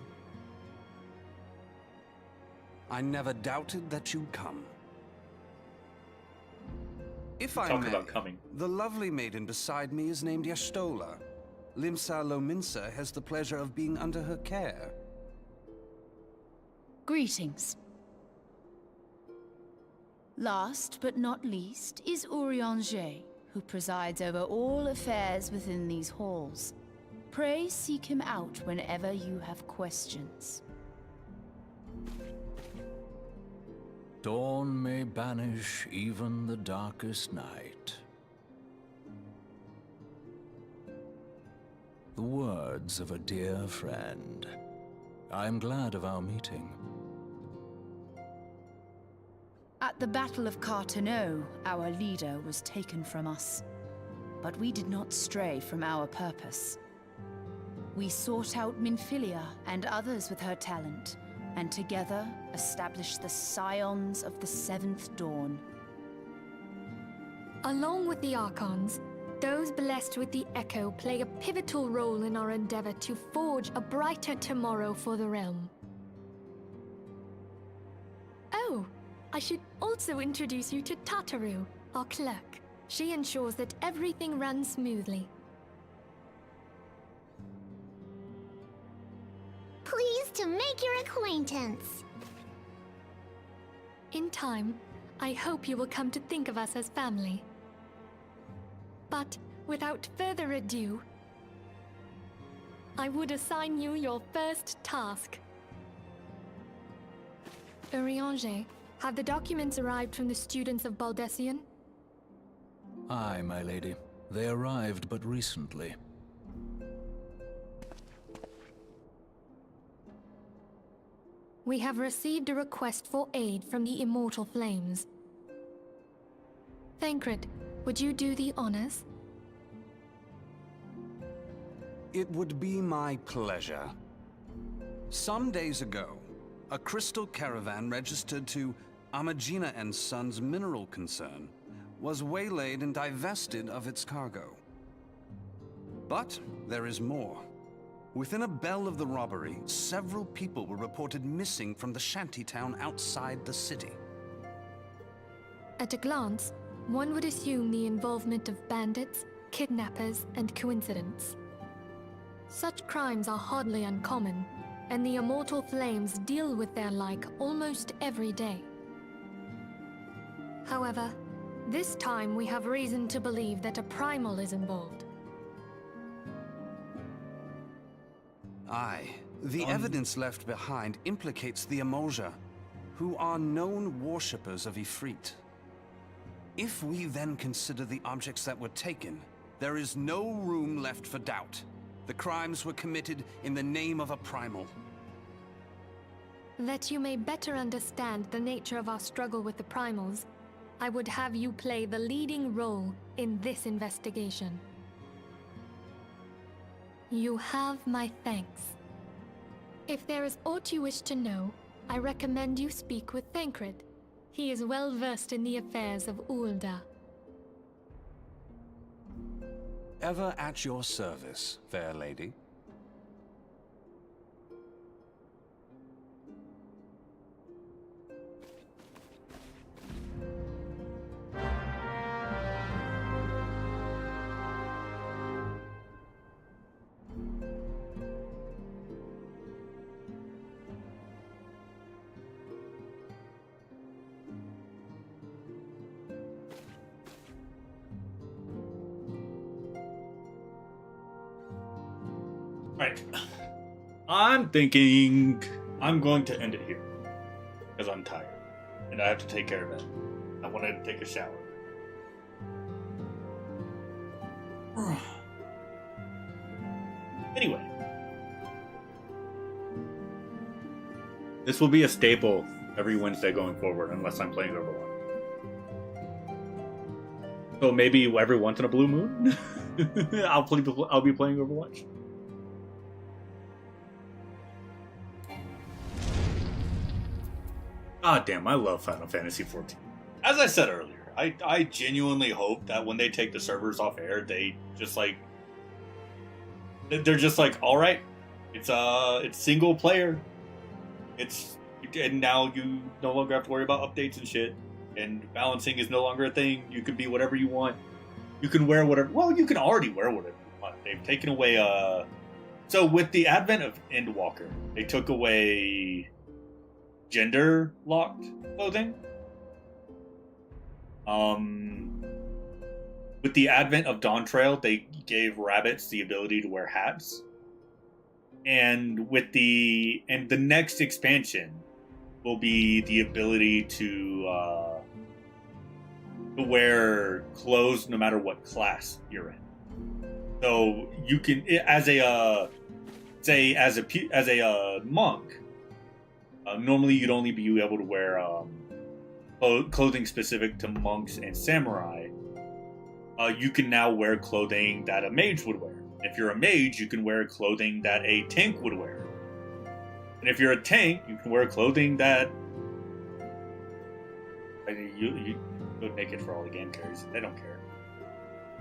I never doubted that you'd come. If I Talk may, about coming. the lovely maiden beside me is named Y'shtola. Limsa Lominsa has the pleasure of being under her care. Greetings. Last but not least is Urianger, who presides over all affairs within these halls. Pray seek him out whenever you have questions. Dawn may banish even the darkest night. The words of a dear friend. I am glad of our meeting. At the Battle of Carteneau, our leader was taken from us. But we did not stray from our purpose. We sought out Minfilia and others with her talent, and together established the Scions of the Seventh Dawn. Along with the Archons, those blessed with the Echo play a pivotal role in our endeavor to forge a brighter tomorrow for the realm. Oh, I should also introduce you to Tataru, our clerk. She ensures that everything runs smoothly. Pleased to make your acquaintance. In time, I hope you will come to think of us as family. But without further ado, I would assign you your first task. Urianger, have the documents arrived from the students of Baldesion? Aye, my lady. They arrived but recently. We have received a request for aid from the Immortal Flames. Thancred, would you do the honors? It would be my pleasure. Some days ago, a crystal caravan registered to Amagina & Sons mineral concern was waylaid and divested of its cargo. But there is more. Within a bell of the robbery, several people were reported missing from the shantytown outside the city. At a glance, one would assume the involvement of bandits, kidnappers, and coincidence. Such crimes are hardly uncommon, and the Immortal Flames deal with their like almost every day. However, this time we have reason to believe that a primal is involved. Aye. The evidence left behind implicates the Emoja, who are known worshippers of Ifrit. If we then consider the objects that were taken, there is no room left for doubt. The crimes were committed in the name of a primal. That you may better understand the nature of our struggle with the primals, I would have you play the leading role in this investigation. You have my thanks. If there is aught you wish to know, I recommend you speak with Thancred. He is well versed in the affairs of Ul'dah. Ever at your service, fair lady. Right. I'm thinking I'm going to end it here. Because I'm tired. And I have to take care of it. I want to take a shower. Anyway. This will be a staple every Wednesday going forward, unless I'm playing Overwatch. So maybe every once in a blue moon, I'll be playing Overwatch. God damn, I love Final Fantasy XIV. As I said earlier, I genuinely hope that when they take the servers off air, they just like they're just like, all right, it's single player. And now you no longer have to worry about updates and shit. And balancing is no longer a thing. You can be whatever you want. You can wear whatever. Well, you can already wear whatever you want. They've taken away. So with the advent of Endwalker, they took away gender locked clothing. With the advent of Dawntrail, they gave rabbits the ability to wear hats. And with the next expansion will be the ability to wear clothes no matter what class you're in. So you can, as a monk, normally you'd only be able to wear clothing specific to monks and samurai. You can now wear clothing that a mage would wear. If you're a mage, you can wear clothing that a tank would wear. And if you're a tank, you can wear clothing that... You go naked for all the game carries. They don't care.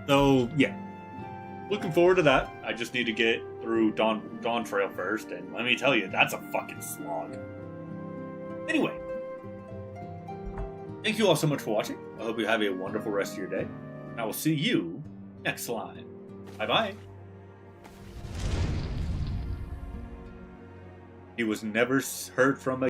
So, yeah. Looking forward to that. I just need to get through Dawntrail first, and let me tell you, that's a fucking slog. Anyway. Thank you all so much for watching. I hope you have a wonderful rest of your day. And I will see you next time. Bye-bye. He was never heard from again.